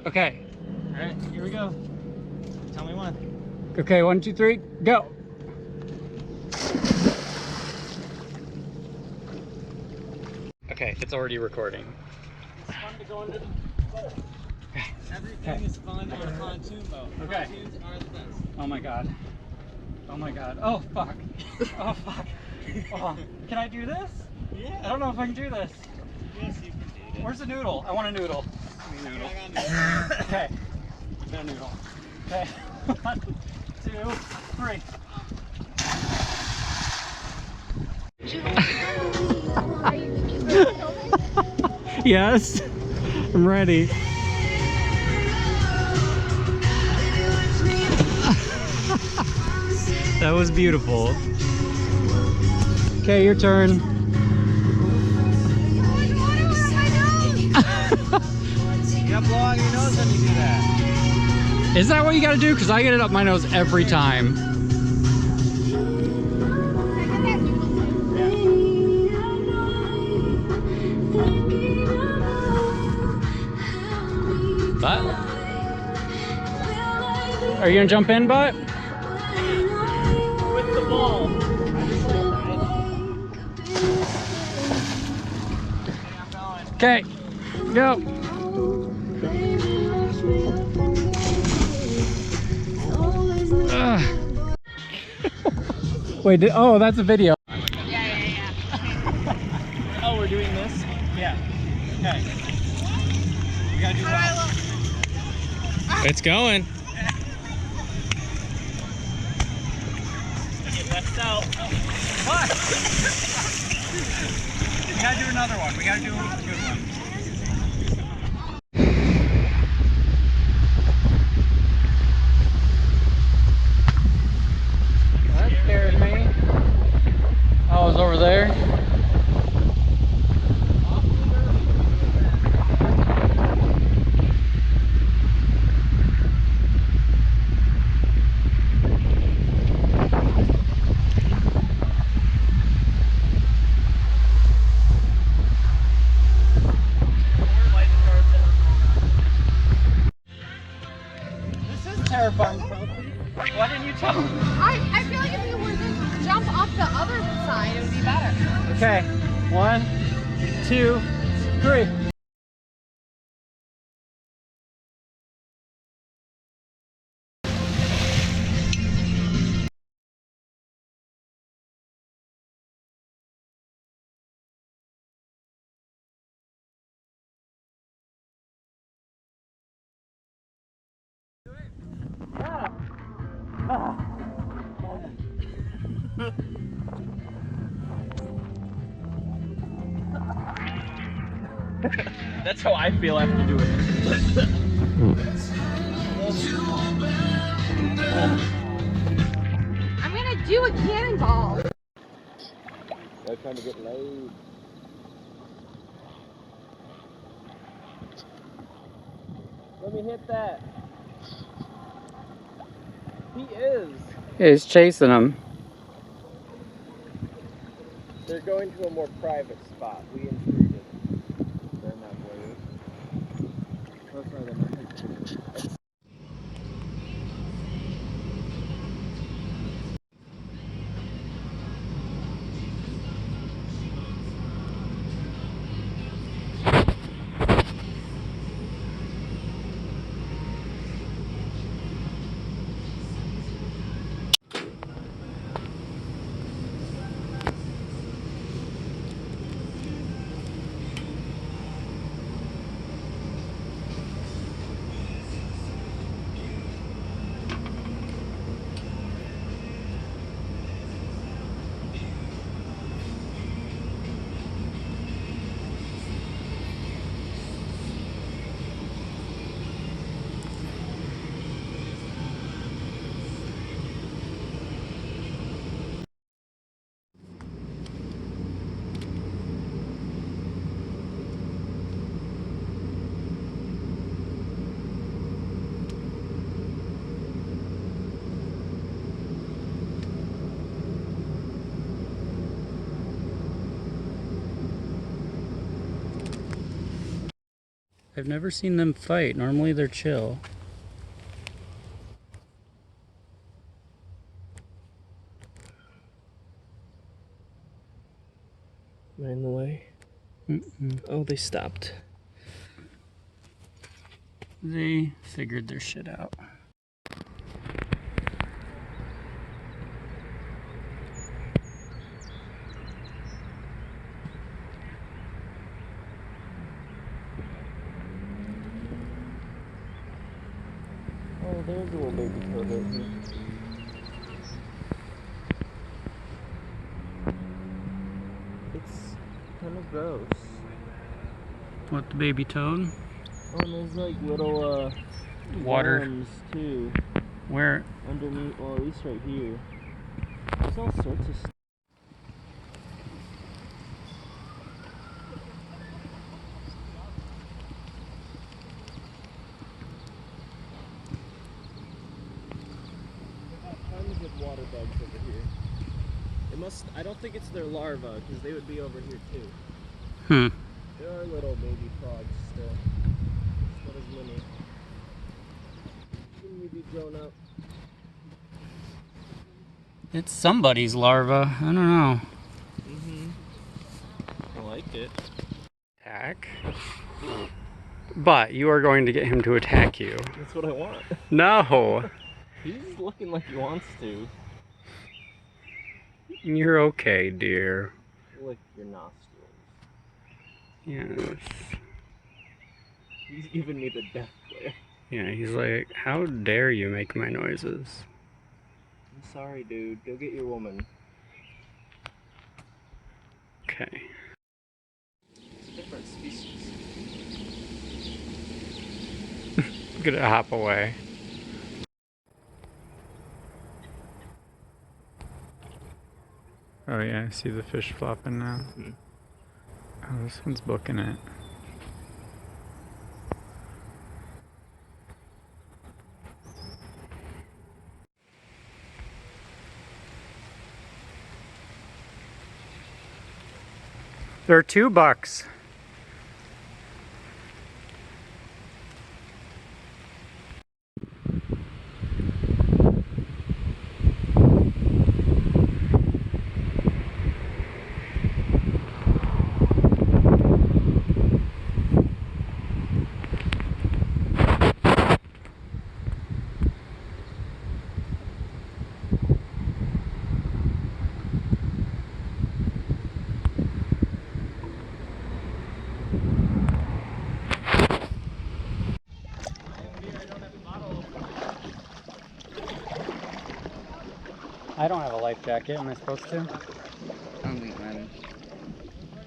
Okay. All right, here we go. Tell me when. Okay, 1, 2, 3, go. Okay, it's already recording. It's fun to go into the boat. Everything is fun on a pontoon boat. Okay. Pontoons are the best. Oh my god. Oh my god. Oh fuck. Oh fuck. Oh, can I do this? Yeah. I don't know if I can do this. Yes, you can do it. Where's the noodle? I want a noodle. Give me a noodle. Okay. Get a noodle. Okay. 1, 2, 3. Yes, I'm ready. That was beautiful. Okay, your turn. You gotta blow out your nose when you do that. Is that what you gotta do? Because I get it up my nose every time. But are you gonna jump in, But? With the ball. Okay, go. Wait, oh, that's a video. Yeah. Oh, we're doing this? Yeah. Okay. We gotta do well. It's going. Get left out. What? We gotta do another one. We gotta do a good one. That scared me. I was over there. This is terrifying, Sophie. Why didn't you tell me? I feel like if you were to jump off the other side, it would be better. Okay, 1, 2, 3. That's how I feel after doing it. I'm gonna do a cannonball. They're trying to get laid. Let me hit that. He is. He's chasing him. They're going to a more private spot. We intruded. They're not worried. That's why they're not. I've never seen them fight. Normally they're chill. Am I in the way? Oh, they stopped. They figured their shit out. Oh, there's a little baby toad right here. It's kind of gross. What, the baby toad? Oh, and there's like little Water. worms too. Where? Underneath, well, at least right here. There's all sorts of stuff. Tons of water bugs over here. It must, I don't think it's their larvae, because they would be over here too. Hmm. There are little baby frogs still. Not as many. Shouldn't we be grown up? It's somebody's larva. I don't know. I like it. Attack. But you are going to get him to attack you. That's what I want. No. He's looking like he wants to. You're okay, dear. Lick your nostrils. Yes. He's giving me the death glare. Yeah, he's like, how dare you make my noises? I'm sorry, dude. Go get your woman. Okay. It's a different species. I'm gonna hop away. Oh yeah, I see the fish flopping now. Oh, this one's booking it. There are 2 bucks. I don't have a life jacket. Am I supposed to? I don't think it matters.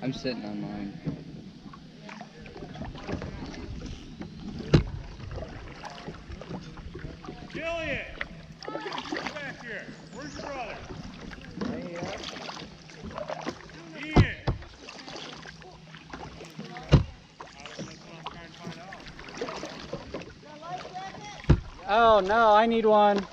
I'm sitting on mine. Gillian! Get back here. Where's your brother? Ian! Oh no, I need one.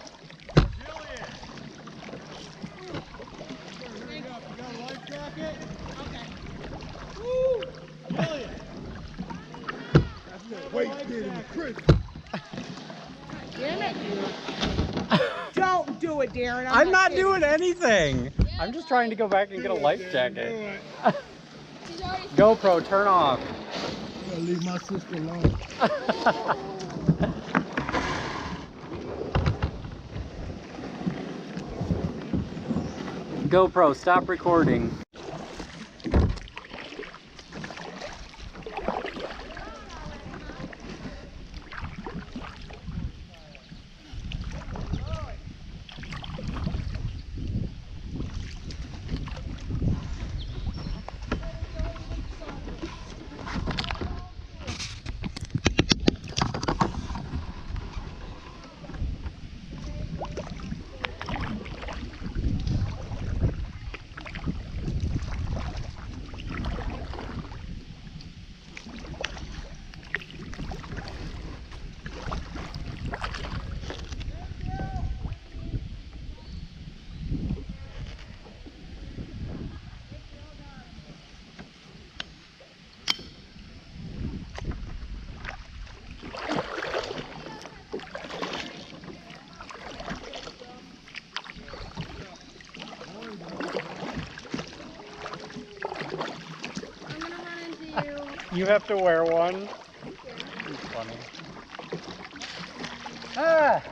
Don't do it, Darren. I'm not doing anything. I'm just trying to go back and get a life jacket. GoPro, turn off. I'm gonna leave my sister alone. GoPro, stop recording. You have to wear one. It's funny. Ah!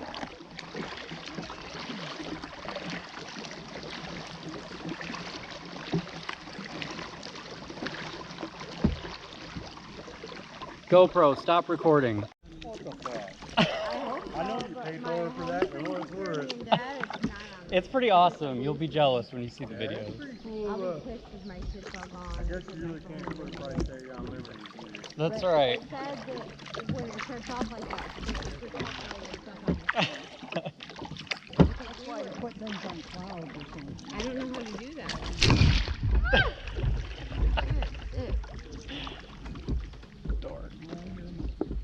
GoPro, stop recording. I know you paid more for that than what it's worth. It's pretty awesome. You'll be jealous when you see the It's videos. pretty cool. I guess you really can't put a price tag on liberty either. That's right. It says that when it shuts off like that, it's calculating stuff on your phone. That's why you put things on clouds or something. I don't know how to do that. Sit. Dork.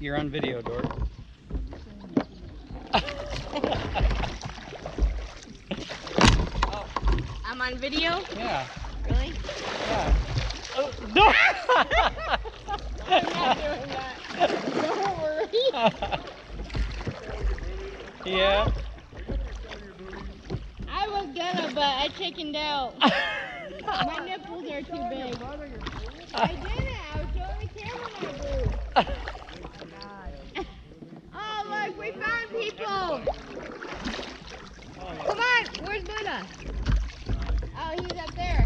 You're on video, Dork. I'm on video? Yeah. Really? Yeah. Oh, no! I'm not doing that. Don't worry. Yeah. I was gonna, but I chickened out. My nipples are too big. I didn't. I was showing the camera my boob. Oh, look, we found people. Come on, where's Buddha? Oh, he's up there.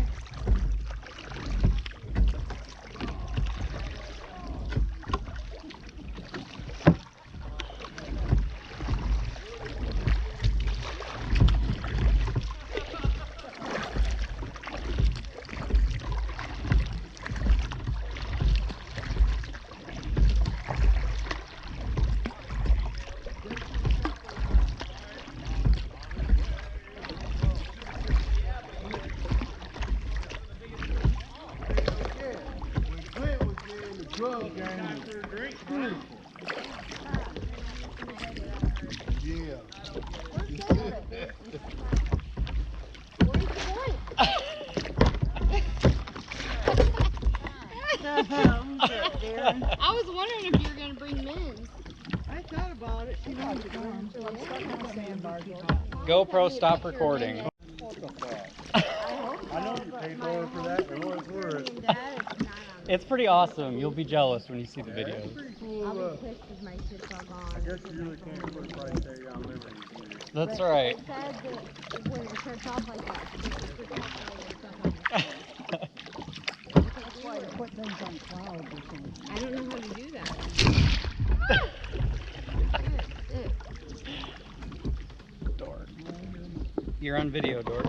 I was wondering if you were going to bring Min. I thought about it. She knows it's going. So I'm stuck on the sandbars. GoPro, stop recording. I know you paid more for that than what it's worth. It's pretty awesome. You'll be jealous when you see the It's videos. pretty cool. I'll be pissed if my shit's all gone. I guess you really can't put a price tag on liberty either. That's But right. It says that when it shuts off like that, it's calculating stuff on your phone. That's why you put things on clouds or something. I don't know how to do that. Sit. Dork. You're on video, Dork.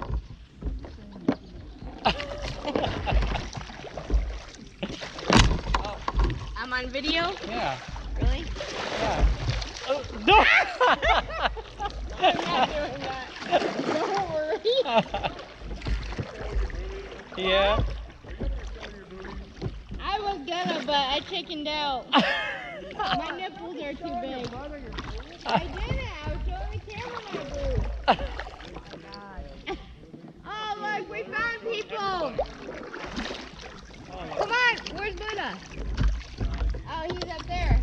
I'm on video? Yeah. Really? Yeah. Oh, no! I'm not doing that. Don't worry. Yeah. I was gonna, but I chickened out. My nipples are too big. I didn't. I was showing the camera my boob. Oh, look, we found people. Come on, where's Buddha? Oh, he's up there.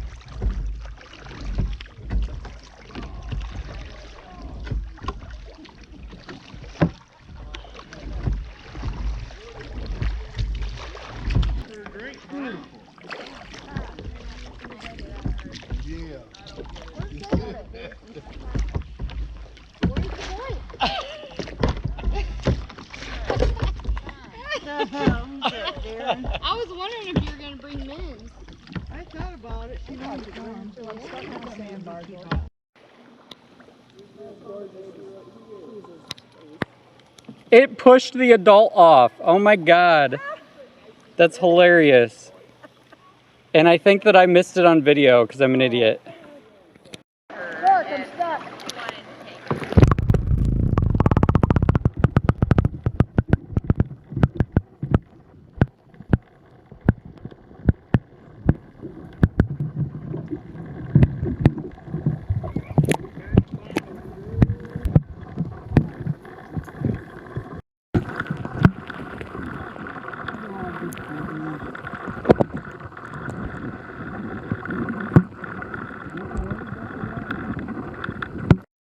I was wondering if you were going to bring Min. I thought about it. She knows it's going. So I'm stuck on the sandbars. It pushed the adult off. Oh my god. That's hilarious. And I think that I missed it on video because I'm an idiot. Look, I'm stuck.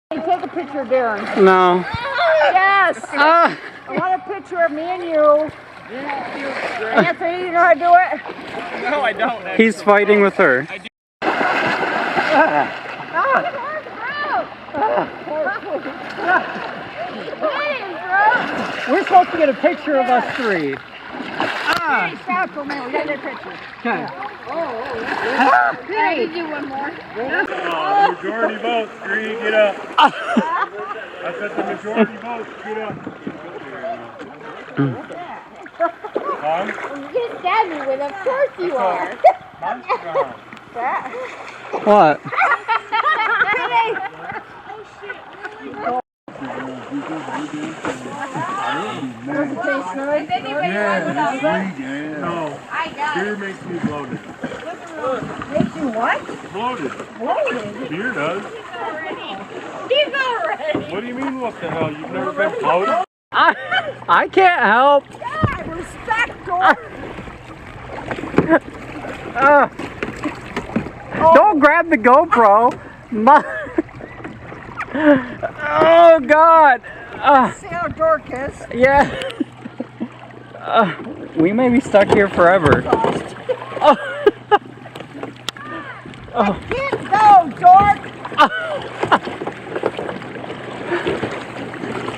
Take a picture of Darren. No. Yes! I want a picture of me and you. Anthony, you know how to do it? No, I don't. Actually. He's fighting with her. I do. We're supposed to get a picture of us three. Hey, stop for a minute. We got their picture. Okay. I can do one more. Majority votes, Green, get up. I said the majority votes, get up. Huh? You're gonna stab me with, of course you are. What? No, beer makes me bloated. Makes you what? Bloated. Bloated. Beer does. He's already. What do you mean, what the hell? You've never been bloated? I can't help. God, respect, George. Don't grab the GoPro. Oh God. See how dark is? Yeah. We may be stuck here forever. Oh. Can't go, George.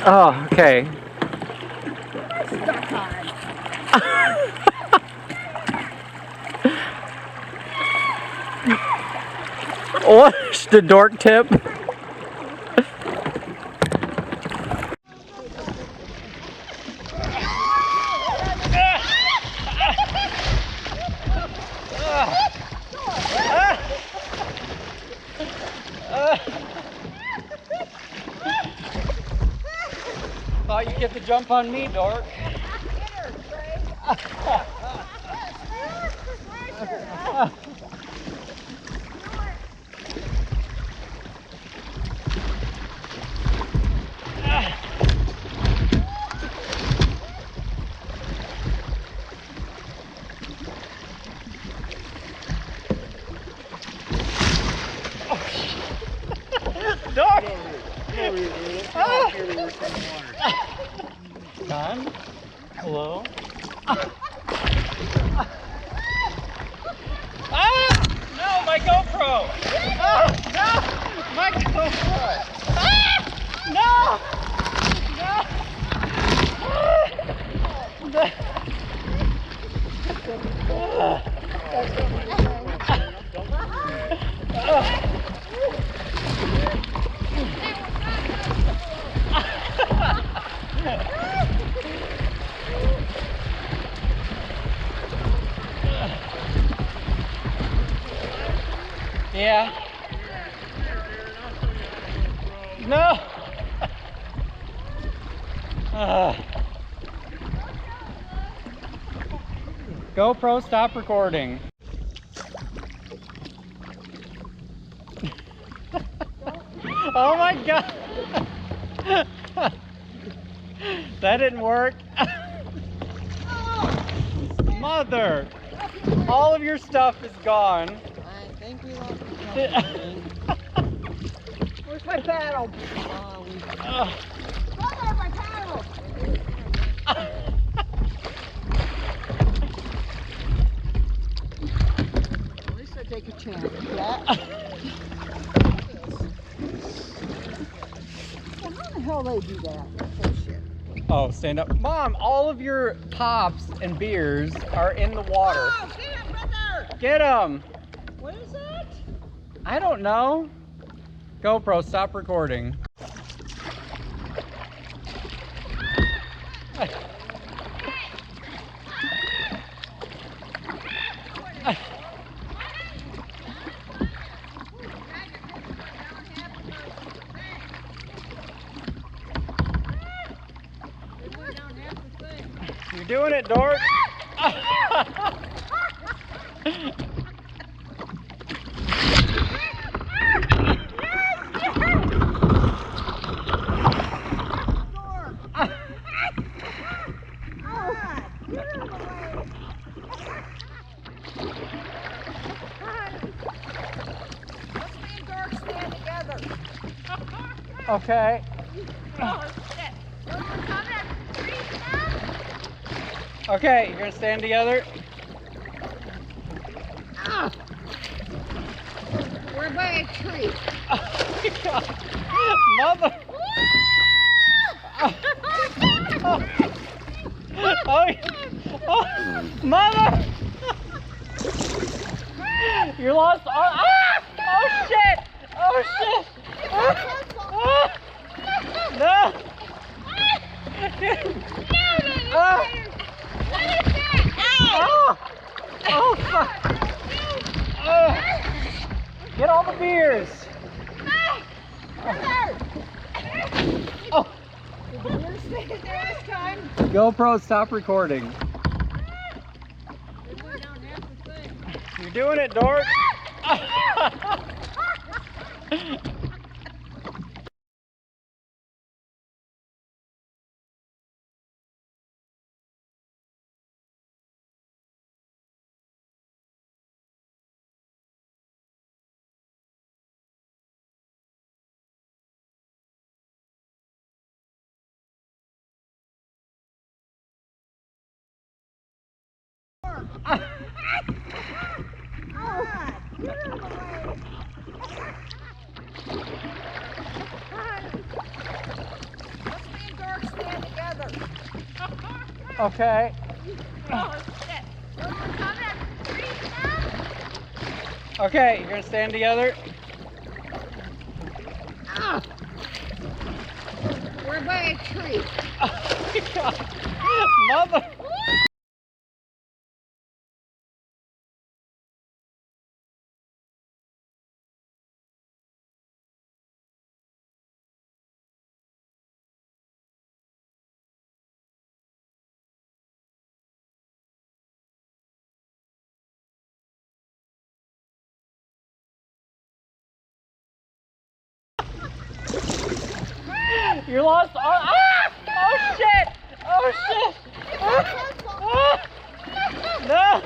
Oh, okay. Stuck on. What's the dork tip? Thought you'd get the jump on me, dork. Don? Hello? No, my GoPro! No! My GoPro! No! Yeah. No. GoPro, stop recording. Oh my God. That didn't work. Mother. All of your stuff is gone. I think we lost Where's my paddle? Ugh. Brother, my paddle. At least I take a chance. Yeah. Well, how the hell they do that? Bullshit. Oh, stand up. Mom, all of your pops and beers are in the water. Oh, get him, brother! Get them. What is that? I don't know. GoPro, stop recording. You're doing it, dork. Okay. Okay, you're gonna stand together. We're by a tree. Mother! Oh, mother! You lost. Oh shit! Oh shit! No! Oh fuck! Get all the beers! Oh! GoPro, stop recording. You're doing it, Dork. Okay. Okay, you're gonna stand together. We're by a tree. Mother! You lost. Oh shit! Oh shit! No!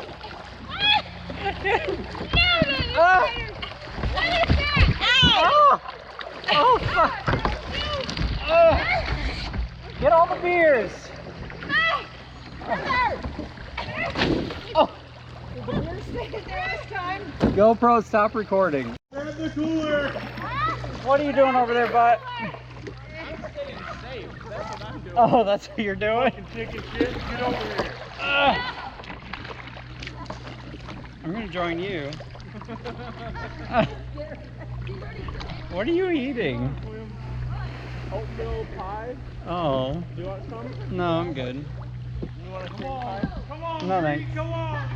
Oh fuck! Get all the beers! Oh! GoPro, stop recording. Grab the cooler. What are you doing over there, butt? Oh, that's what you're doing? Chicken shit, get over here. I'm gonna join you. What are you eating? Oatmeal pie. Oh, Do you want some? no, I'm good. You want a Come cream on, pie? come on, No, Reed, thanks. come on.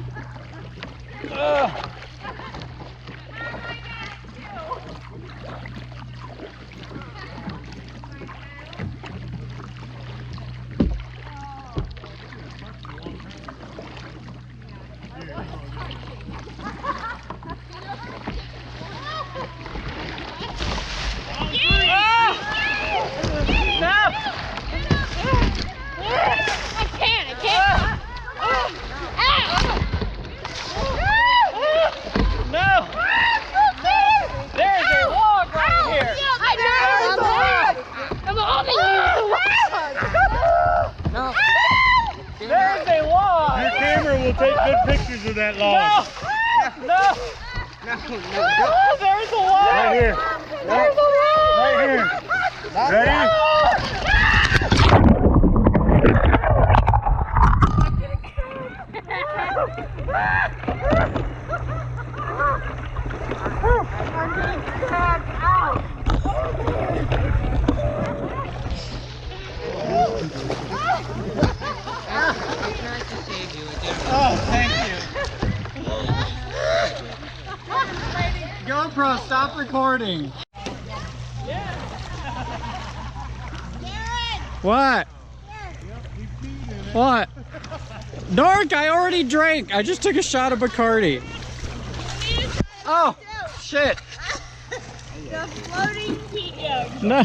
We'll take good pictures of that log. No! Oh, there's a log! Right here. There's a log! Right here. Ready? Oh, thank you. GoPro, stop recording. What? What? Dork, I already drank. I just took a shot of Bacardi. Oh, shit. The floating Tito. No.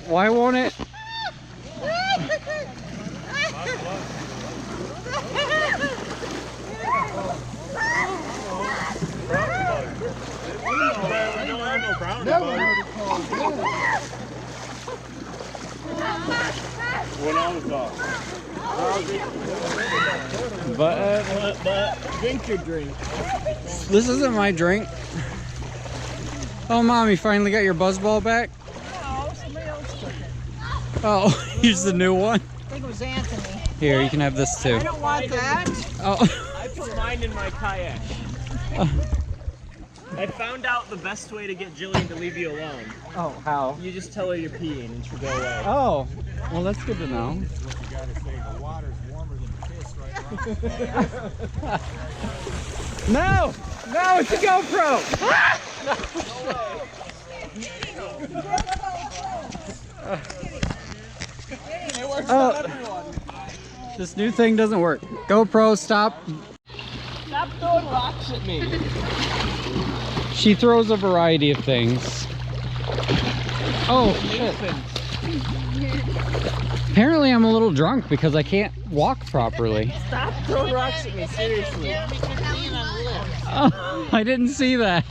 Why won't it? When I was off. But Drink your drink. this isn't my drink. Oh, Mom, you finally got your buzzball back? No, somebody else took it. Oh, here's the new one. I think it was Anthony. Here, you can have this too. I don't want that. Oh. I put mine in my kayak. I found out the best way to get Jillian to leave you alone. Oh, how? You just tell her you're peeing and she'll go away. Oh, well, that's good to know. No! No, it's a GoPro! Oh, this new thing doesn't work. GoPro, stop. Stop throwing rocks at me. She throws a variety of things. Oh, shit. Apparently I'm a little drunk because I can't walk properly. Stop throwing rocks at me, seriously. Oh, I didn't see that.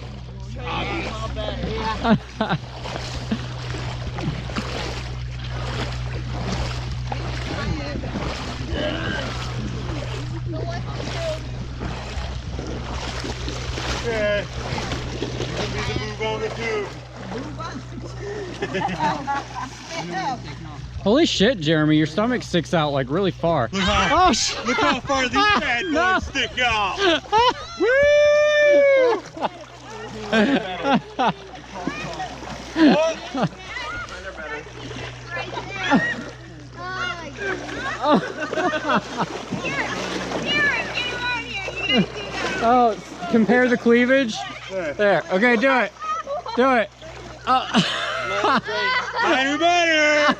Okay. That'll be the move on the tube. Holy shit, Jeremy, your stomach sticks out like really far. Look how, Oh, shit. look how far these bad boys No. stick out. What? Oh, compare the cleavage. There. Okay, do it. Do it. Better, better.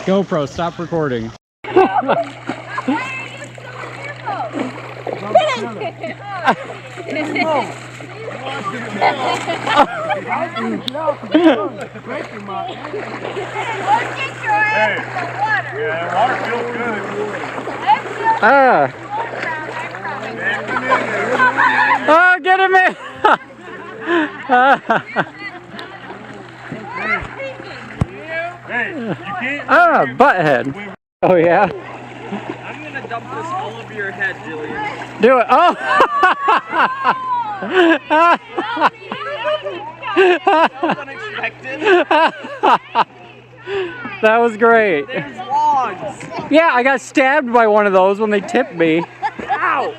GoPro, stop recording. Hey, yeah, water feels good. Ah. Oh, get him in. Hey, you can't. Ah, butthead. Oh, yeah. I'm gonna dump this all over your head, Jillian. Do it. Oh. Unexpected. That was great. There's logs. Yeah, I got stabbed by one of those when they tipped me. Ow!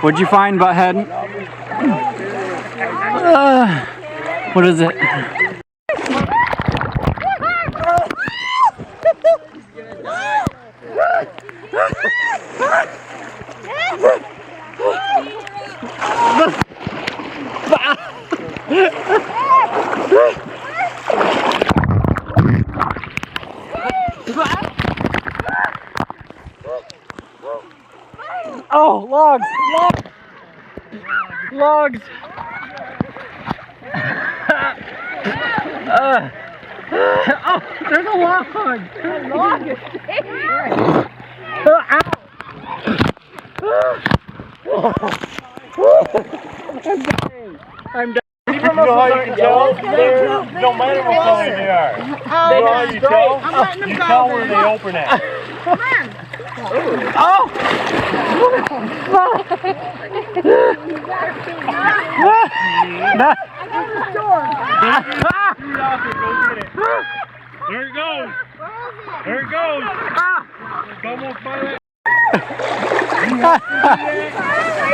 What'd you find, butthead? What is it? Oh, logs! Logs! Logs! Oh, there's a log! A log is I'm dying. You know how you can tell? No matter what color they are. You know how you tell? I'm letting them You go tell where then. they open at. Come on. Oh! No. There it goes. There it goes. It's almost by that.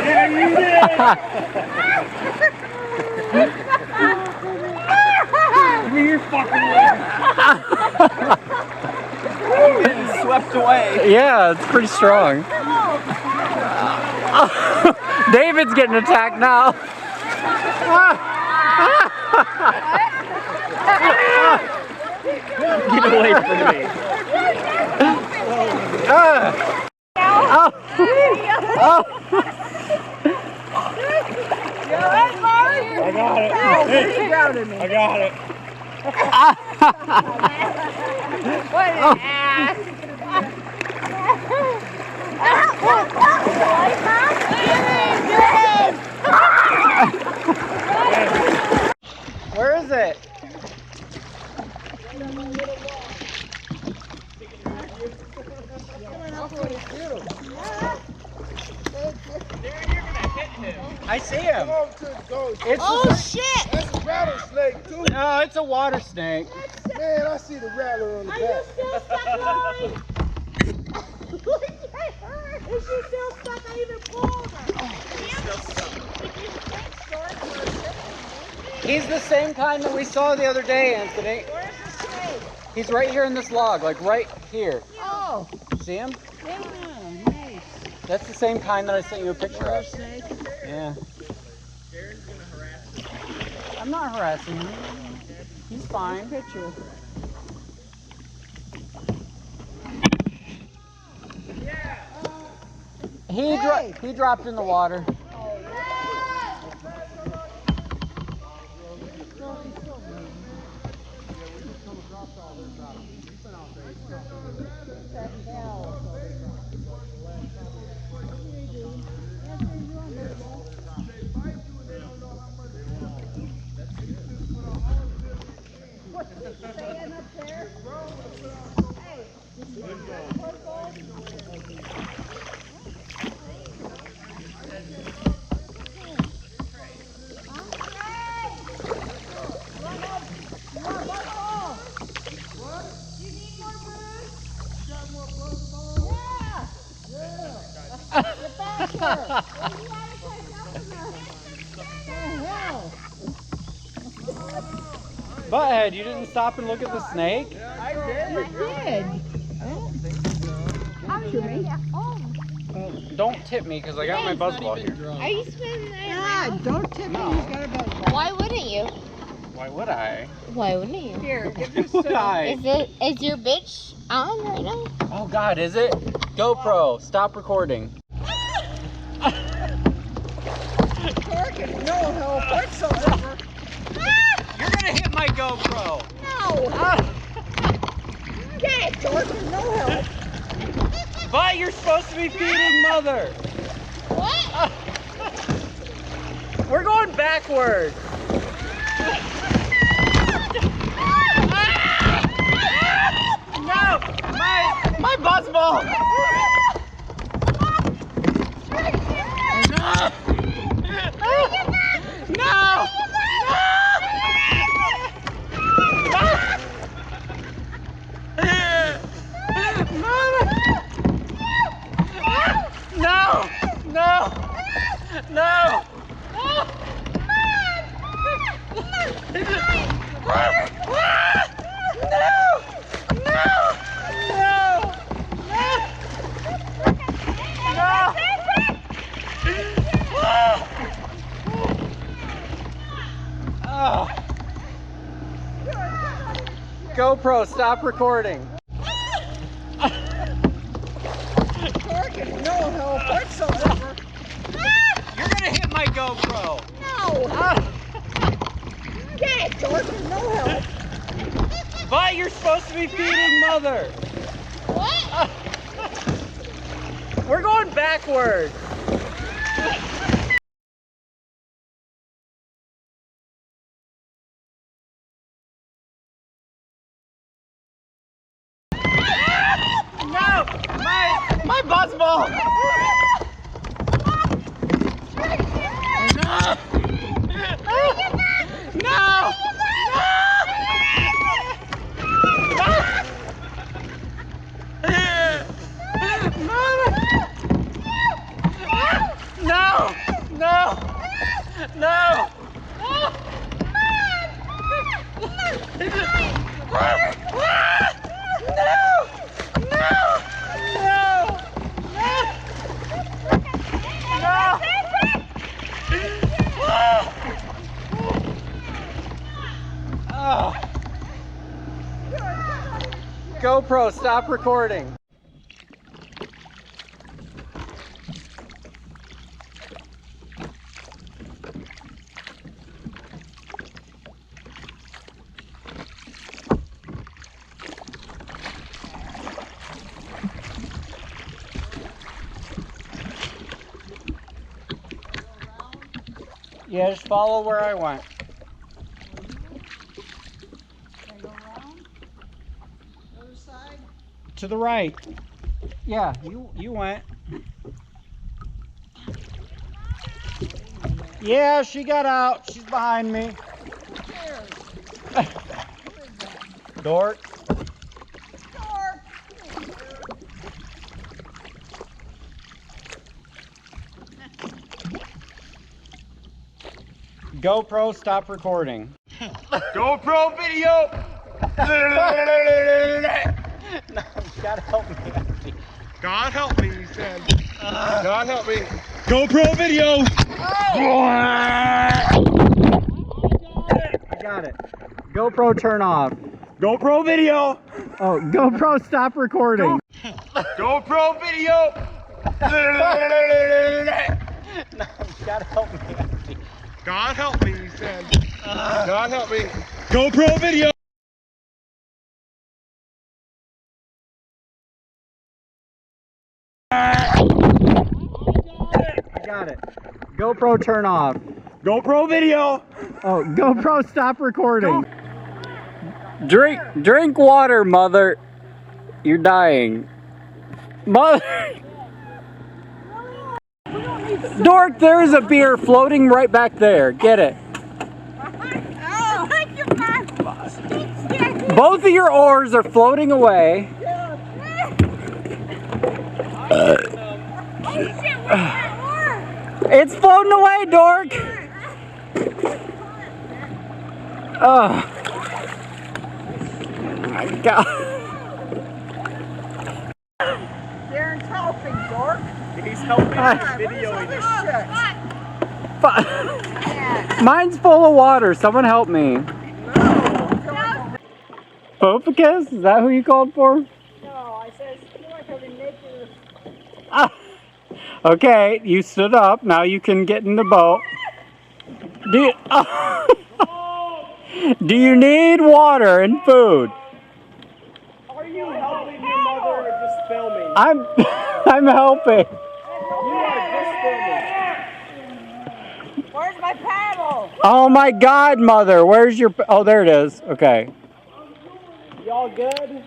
Yeah, you did. You're fucking I'm getting swept away. Yeah, it's pretty strong. David's getting attacked now. Get away from me. Oh. Oh. I got it. Hey, I got it. What an ass. Where is it? I see him. It's Oh shit! That's a rattlesnake too. no, it's a water snake. Man, I see the rattler on the Are you back. still stuck, Lori? Is she still stuck? I even pulled her. He's the same kind that we saw the other day, Anthony. Where's the snake? He's right here in this log, like right here. Oh, See him? Yeah, nice. That's the same kind that I sent you a picture of. Snake. Yeah. I'm not harassing him. He's fine. Picture. He dropped in the water. Butthead, you didn't stop and look at the snake? Did. Don't tip me because I got my buzz ball here. are you swimming there Ah, now? don't tip No. me. He's got a buzz ball. Why wouldn't you? Why would I? Why wouldn't you? Here, give Why this would I? Is your bitch on right now? Oh God, is it? GoPro, stop recording. Corkin, no help whatsoever. You're gonna hit my GoPro. No. Yeah, Corkin, no help. But you're supposed to be feeding mother. What? We're going backwards. No, my buzz ball. No. No! No! No! GoPro, stop recording. Corkin, no help whatsoever. You're gonna hit my GoPro. No. Yeah, Corkin, no help. But you're supposed to be feeding mother. What? We're going backwards. No! My buzz ball! No! No! No! No! No! GoPro, stop recording. Yeah, just follow where I went. Can I go around? Other side? To the right. Yeah, you went. Yeah, she got out. She's behind me. Dork. GoPro, stop recording. GoPro video! No, you gotta help me. God help me, he said. God help me. GoPro video! I got it. GoPro, turn off. GoPro video! Oh, GoPro, stop recording. GoPro video! No, you gotta help me. God help me, he said. God help me. GoPro video! I got it. GoPro, turn off. GoPro video! Oh, GoPro, stop recording. Drink water, mother. You're dying. Mother. Dork, there's a beer floating right back there. Get it. Both of your oars are floating away. It's floating away, Dork. Oh my God. Darren's helping, Dork. He's helping Where's videoing this shit? Mine's full of water. Someone help me. Popicus? Is that who you called for? No, I said, I can make it. Ah. Okay, you stood up. Now you can get in the boat. Do you need water and food? Are you helping your mother or just filming? I'm helping. You are just filming. Where's my paddle? Oh my God, mother, where's your? Oh, there it is. Okay, Y'all good?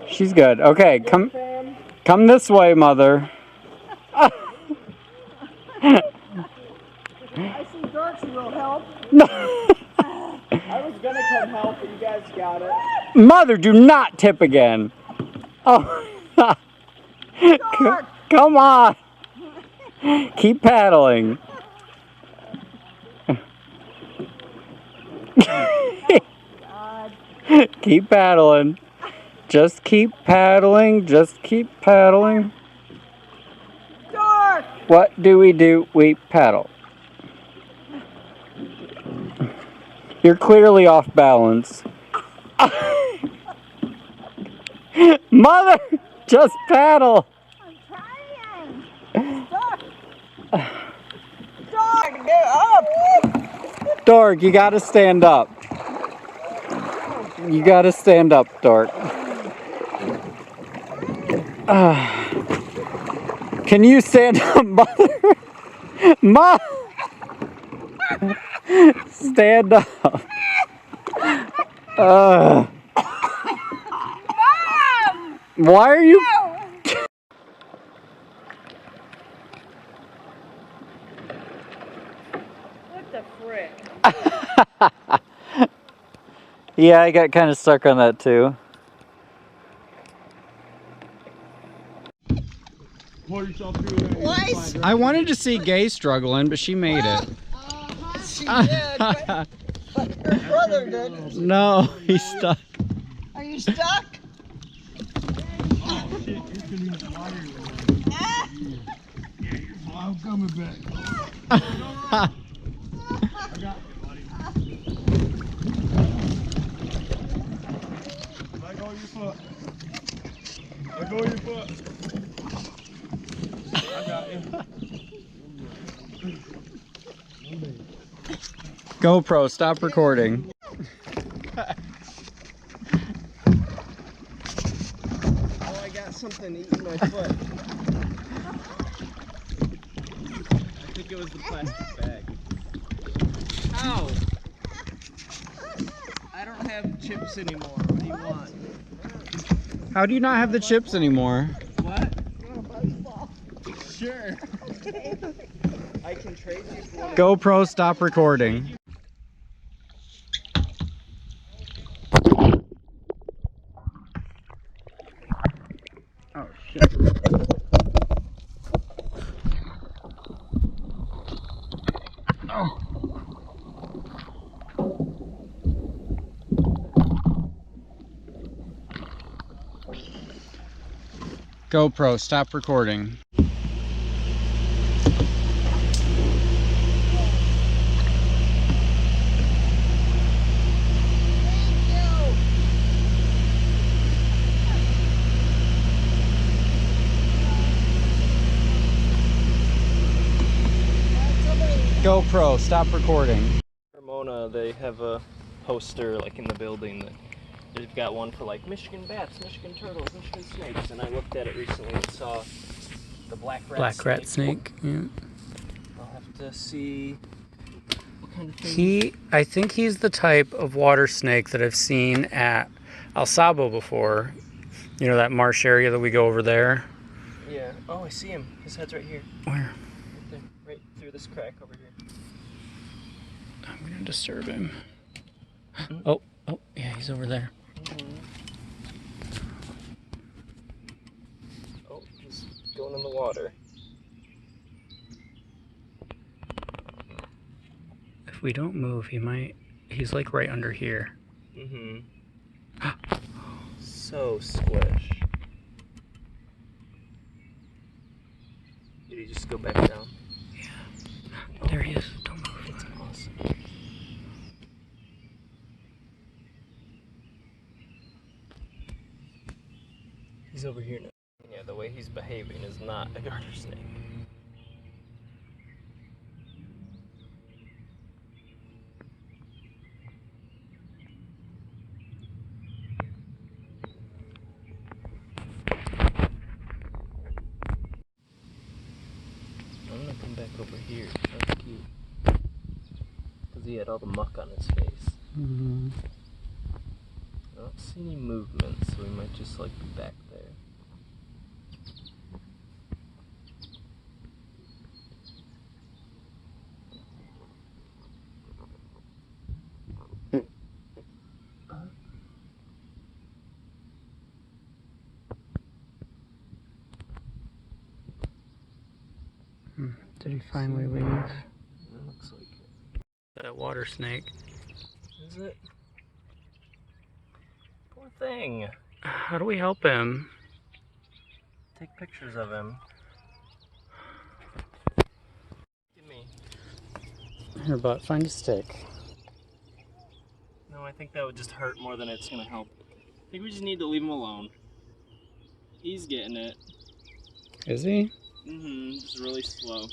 she's good. Okay, Fam? come this way, mother. I see Dork's will help. No. I was gonna come help, but you guys got it. Mother, do not tip again. Oh, come on. Keep paddling. Keep paddling. Just keep paddling. Just keep paddling. Dork! What do? We paddle. You're clearly off balance. Mother, just paddle. I'm trying. Dork, get up! Dork, you gotta stand up. You gotta stand up, Dork. Can you stand up, Mother? Mom! Stand up. Mom! Why are you? What the frick? Yeah, I got kind of stuck on that too. Pull yourself through there. What? I wanted to see Gay struggling, but she made it. She did, but her brother did. No, he's stuck. Are you stuck? I'm coming back. Let go of your foot. Let go of your foot. I got you. GoPro, stop recording. Oh, I got something eating my foot. I think it was the plastic bag. Ow! I don't have chips anymore. What do you want? How do you not have the chips anymore? What? Sure. I can trade you for one. GoPro, stop recording. Oh shit. Oh. GoPro, stop recording. GoPro, stop recording. Ramona, they have a poster like in the building that they've got one for like Michigan bats, Michigan turtles, Michigan snakes, and I looked at it recently and saw the black rat snake. Yeah. I'll have to see what kind of thing. I think he's the type of water snake that I've seen at El Sabo before. You know that marsh area that we go over there? Yeah. Oh, I see him. His head's right here. Where? Right there. Right through this crack over here. I'm gonna disturb him. Oh, yeah, he's over there. Oh, he's going in the water. If we don't move, he's like right under here. Mm-hmm. So squish. Did he just go back down? Yeah. There he is. Don't move. That's awesome. He's over here now. Yeah, the way he's behaving is not a garter snake. I'm gonna come back over here. That's cute. Because he had all the muck on his face. Mm-hmm. I don't see any movement, so we might just like be back there. Did he finally leave? It looks like it. That water snake. Is it? Poor thing. How do we help him? Take pictures of him. Give me. Here, but find a stick. No, I think that would just hurt more than it's gonna help. I think we just need to leave him alone. He's getting it. Is he? Mm-hmm, just really slow.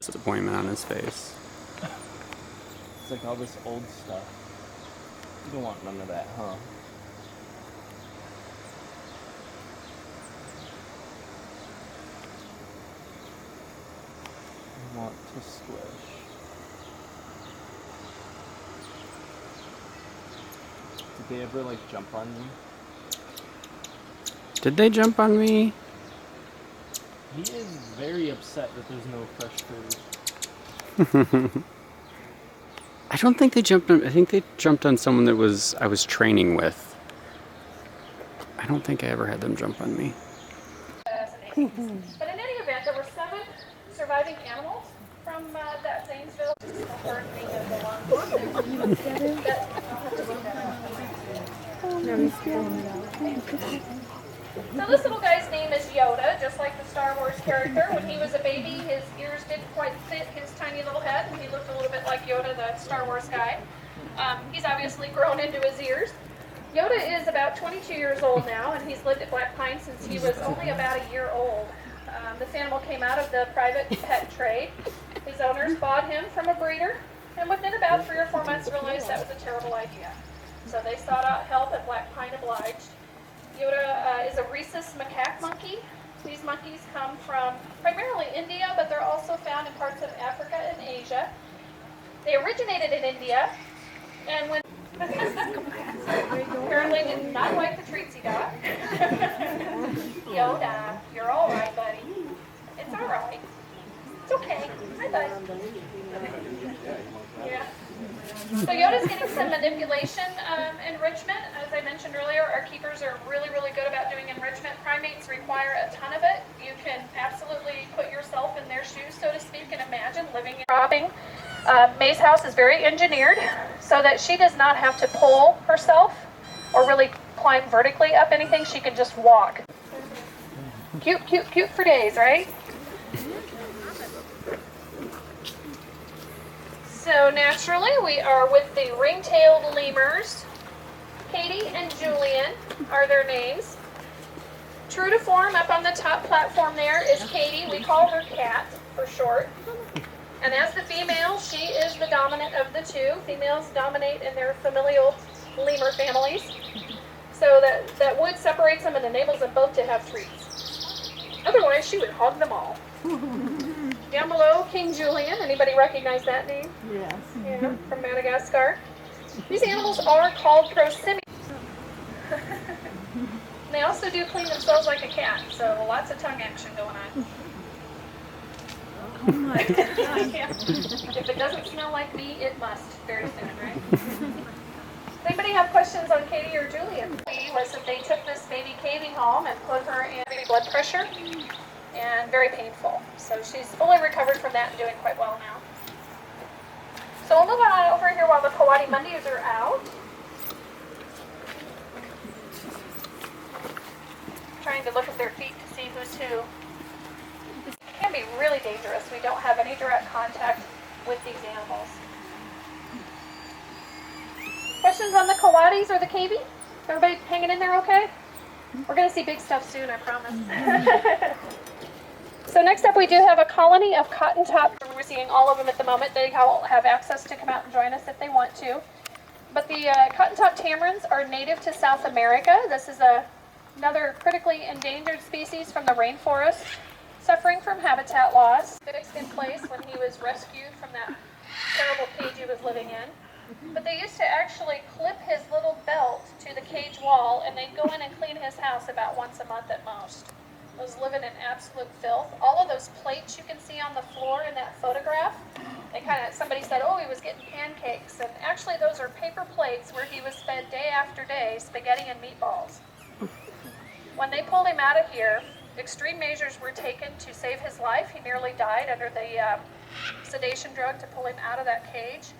Disappointment on his face. It's like all this old stuff. You don't want none of that, huh? I want to squish. Did they ever like jump on me? Did they jump on me? He is very upset that there's no fresh food. I don't think they jumped on, I think they jumped on someone that I was training with. I don't think I ever had them jump on me. But in any event, there were 7 surviving animals from that Zanesville. So this little guy's name is Yoda, just like the Star Wars character. When he was a baby, his ears didn't quite fit his tiny little head, and he looked a little bit like Yoda, the Star Wars guy. He's obviously grown into his ears. Yoda is about 22 years old now, and he's lived at Black Pine since he was only about a year old. This animal came out of the private pet trade. His owners bought him from a breeder, and within about 3 or 4 months realized that was a terrible idea. So they sought out help, and Black Pine obliged. Yoda is a rhesus macaque monkey. These monkeys come from primarily India, but they're also found in parts of Africa and Asia. They originated in India, and when apparently did not like the treats he got. Yoda, you're all right, buddy. It's all right. It's okay. Hi, bud. Yeah. So Yoda's getting some manipulation enrichment. As I mentioned earlier, our keepers are really, really good about doing enrichment. Primates require a ton of it. You can absolutely put yourself in their shoes, so to speak, and imagine living in cropping. May's house is very engineered so that she does not have to pull herself or really climb vertically up anything. She can just walk. Cute, cute, cute for days, right? So naturally, we are with the ring-tailed lemurs. Katie and Julian are their names. True to form, up on the top platform there is Katie. We call her Cat for short. And as the female, she is the dominant of the two. Females dominate in their familial lemur families. So that wood separates them and enables them both to have treats. Otherwise, she would hog them all. Down below, King Julian. Anybody recognize that name? Yes. Yeah, from Madagascar. These animals are called prosimians. They also do clean themselves like a cat, so lots of tongue action going on. Oh my God. Yeah. If it doesn't smell like me, it must very soon, right? Does anybody have questions on Katie or Julian? Was that they took this baby Katie home and put her in blood pressure, and very painful. So she's fully recovered from that and doing quite well now. So we'll move on over here while the coatimundis are out. Trying to look at their feet to see who's who. It can be really dangerous. We don't have any direct contact with these animals. Questions on the coatis or the KB? Everybody hanging in there okay? We're going to see big stuff soon, I promise. So next up we do have a colony of cotton top. We're seeing all of them at the moment. They all have access to come out and join us if they want to. But the cotton top tamarins are native to South America. This is another critically endangered species from the rainforest, suffering from habitat loss. Fixed in place when he was rescued from that terrible cage he was living in. But they used to actually clip his little belt to the cage wall, and they'd go in and clean his house about once a month at most. He was living in absolute filth. All of those plates you can see on the floor in that photograph, somebody said, oh, he was getting pancakes. And actually those are paper plates where he was fed day after day spaghetti and meatballs. When they pulled him out of here, extreme measures were taken to save his life. He nearly died under the sedation drug to pull him out of that cage.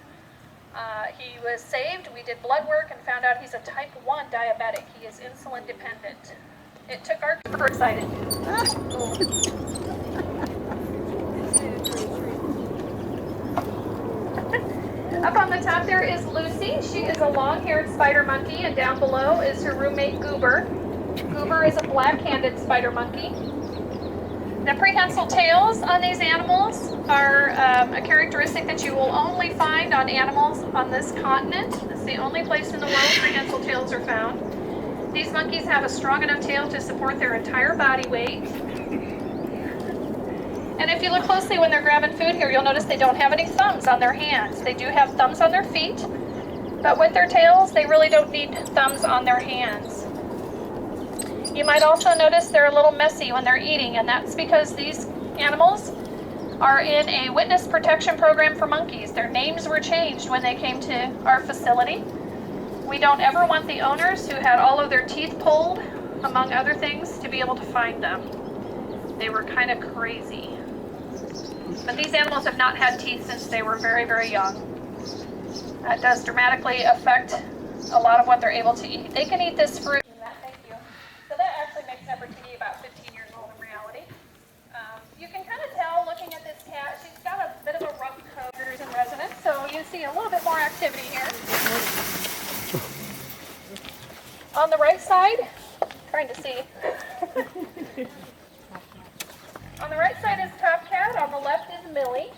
He was saved. We did blood work and found out he's a type 1 diabetic. He is insulin dependent. It took our super excited. Up on the top there is Lucy. She is a long-haired spider monkey, and down below is her roommate Goober. Goober is a black-handed spider monkey. The prehensile tails on these animals are a characteristic that you will only find on animals on this continent. It's the only place in the world prehensile tails are found. These monkeys have a strong enough tail to support their entire body weight. And if you look closely when they're grabbing food here, you'll notice they don't have any thumbs on their hands. They do have thumbs on their feet, but with their tails, they really don't need thumbs on their hands. You might also notice they're a little messy when they're eating, and that's because these animals are in a witness protection program for monkeys. Their names were changed when they came to our facility. We don't ever want the owners who had all of their teeth pulled, among other things, to be able to find them. They were kind of crazy. But these animals have not had teeth since they were very, very young. That does dramatically affect a lot of what they're able to eat. They can eat this fruit. Thank you. So that actually makes Nefertiti about 15 years old in reality. You can kind of tell looking at this cat, she's got a bit of a rough coat in residence, so you see a little bit more activity here. On the right side, trying to see. On the right side is Top Cat, on the left is Millie.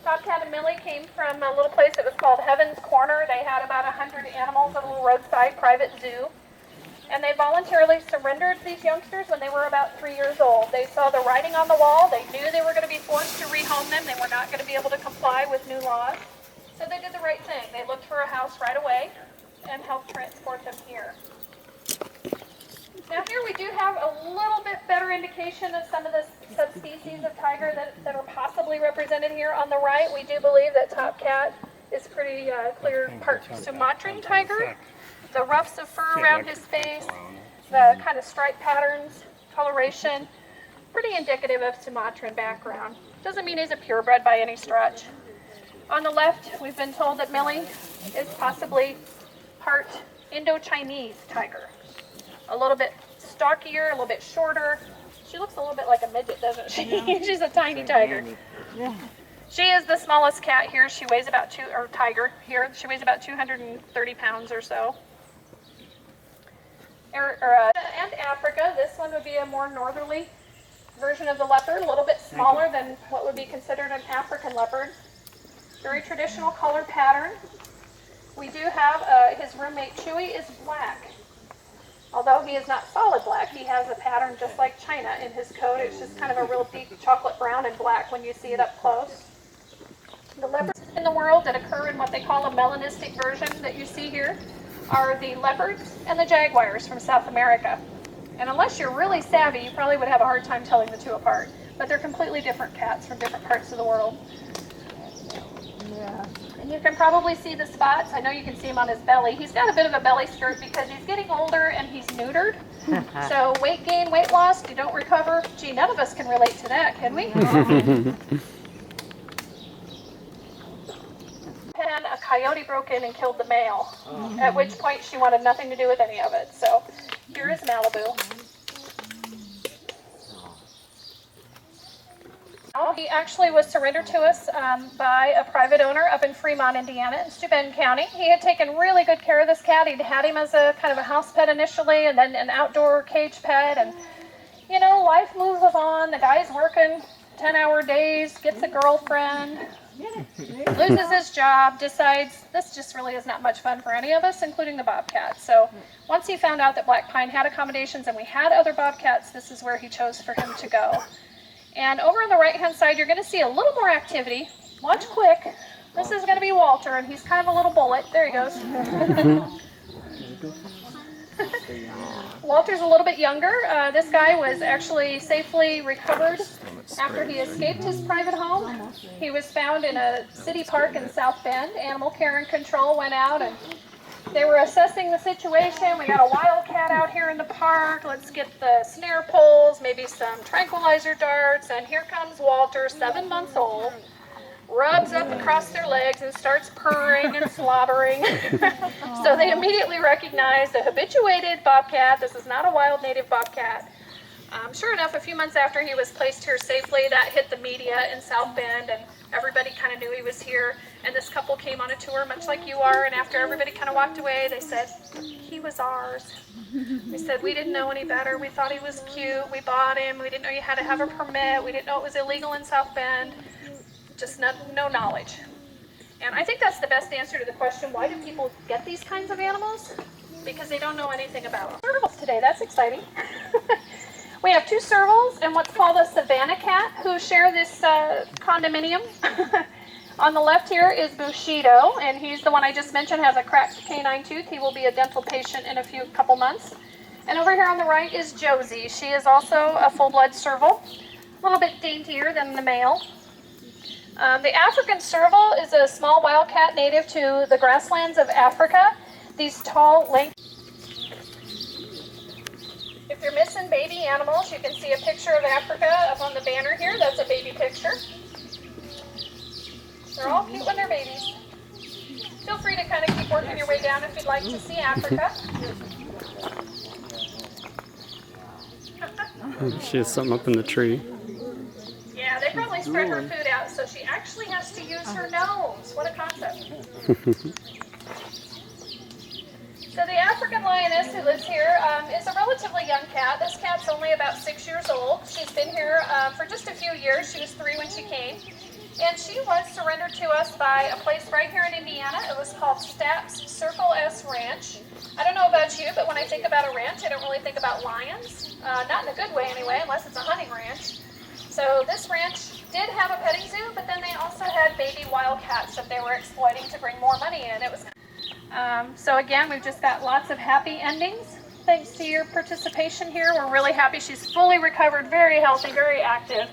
Top Cat and Millie came from a little place that was called Heaven's Corner. They had about 100 animals at a little roadside private zoo. And they voluntarily surrendered these youngsters when they were about 3 years old. They saw the writing on the wall. They knew they were going to be forced to rehome them. They were not going to be able to comply with new laws. So they did the right thing. They looked for a house right away and helped transport them here. Now here we do have a little bit better indication of some of the subspecies of tiger that are possibly represented here. On the right, we do believe that top cat is pretty clear part Sumatran tiger. The ruffs of fur around his face, the kind of stripe patterns, coloration, pretty indicative of Sumatran background. Doesn't mean he's a purebred by any stretch. On the left, we've been told that Millie is possibly part Indo-Chinese tiger. A little bit stockier, a little bit shorter. She looks a little bit like a midget, doesn't she? Yeah. She's a tiny tiger. Yeah. She is the smallest cat here. She weighs about tiger here. She weighs about 230 pounds or so. And Africa, this one would be a more northerly version of the leopard, a little bit smaller than what would be considered an African leopard. Very traditional color pattern. We do have his roommate Chewy is black. Although he is not solid black, he has a pattern just like China in his coat. It's just kind of a real deep chocolate brown and black when you see it up close. The leopards in the world that occur in what they call a melanistic version that you see here are the leopards and the jaguars from South America. And unless you're really savvy, you probably would have a hard time telling the two apart. But they're completely different cats from different parts of the world. Yeah. And you can probably see the spots. I know you can see him on his belly. He's got a bit of a belly skirt because he's getting older and he's neutered. So weight gain, weight loss, you don't recover. Gee, none of us can relate to that, can we? And a coyote broke in and killed the male, at which point she wanted nothing to do with any of it. So here is Malibu. He actually was surrendered to us by a private owner up in Fremont, Indiana, in Steuben County. He had taken really good care of this cat. He'd had him as a kind of a house pet initially, and then an outdoor cage pet. And, you know, life moves on. The guy's working 10-hour days, gets a girlfriend, loses his job, decides this just really is not much fun for any of us, including the bobcat. So once he found out that Black Pine had accommodations and we had other bobcats, this is where he chose for him to go. And over on the right-hand side, you're going to see a little more activity. Watch quick. This is going to be Walter, and he's kind of a little bullet. There he goes. Walter's a little bit younger. This guy was actually safely recovered after he escaped his private home. He was found in a city park in South Bend. Animal Care and Control went out and they were assessing the situation. We got a wildcat out here in the park. Let's get the snare poles, maybe some tranquilizer darts. And here comes Walter, 7 months old, rubs up across their legs and starts purring and slobbering. So they immediately recognized a habituated bobcat. This is not a wild native bobcat. Sure enough, a few months after he was placed here safely, that hit the media in South Bend, and everybody kind of knew he was here. And this couple came on a tour, much like you are, and after everybody kind of walked away, they said, he was ours. They said, we didn't know any better. We thought he was cute. We bought him. We didn't know you had to have a permit. We didn't know it was illegal in South Bend. Just no knowledge. And I think that's the best answer to the question, why do people get these kinds of animals? Because they don't know anything about them. Servals today, that's exciting. We have 2 servals and what's called a Savannah cat who share this condominium. On the left here is Bushido, and he's the one I just mentioned, has a cracked canine tooth. He will be a dental patient in a couple months. And over here on the right is Josie. She is also a full-blood serval, a little bit daintier than the male. The African serval is a small wildcat native to the grasslands of Africa. These tall, lanky. If you're missing baby animals, you can see a picture of Africa up on the banner here. That's a baby picture. They're all cute when they're babies. Feel free to kind of keep working your way down if you'd like to see Africa. She has something up in the tree. Yeah, they probably spread her food out, so she actually has to use her nose. What a concept. So the African lioness who lives here is a relatively young cat. This cat's only about 6 years old. She's been here for just a few years. She was 3 when she came. And she was surrendered to us by a place right here in Indiana. It was called Stapp's Circle S Ranch. I don't know about you, but when I think about a ranch, I don't really think about lions. Not in a good way anyway, unless it's a hunting ranch. So this ranch did have a petting zoo, but then they also had baby wildcats that they were exploiting to bring more money in. It was so again, we've just got lots of happy endings. Thanks to your participation here. We're really happy. She's fully recovered, very healthy, very active.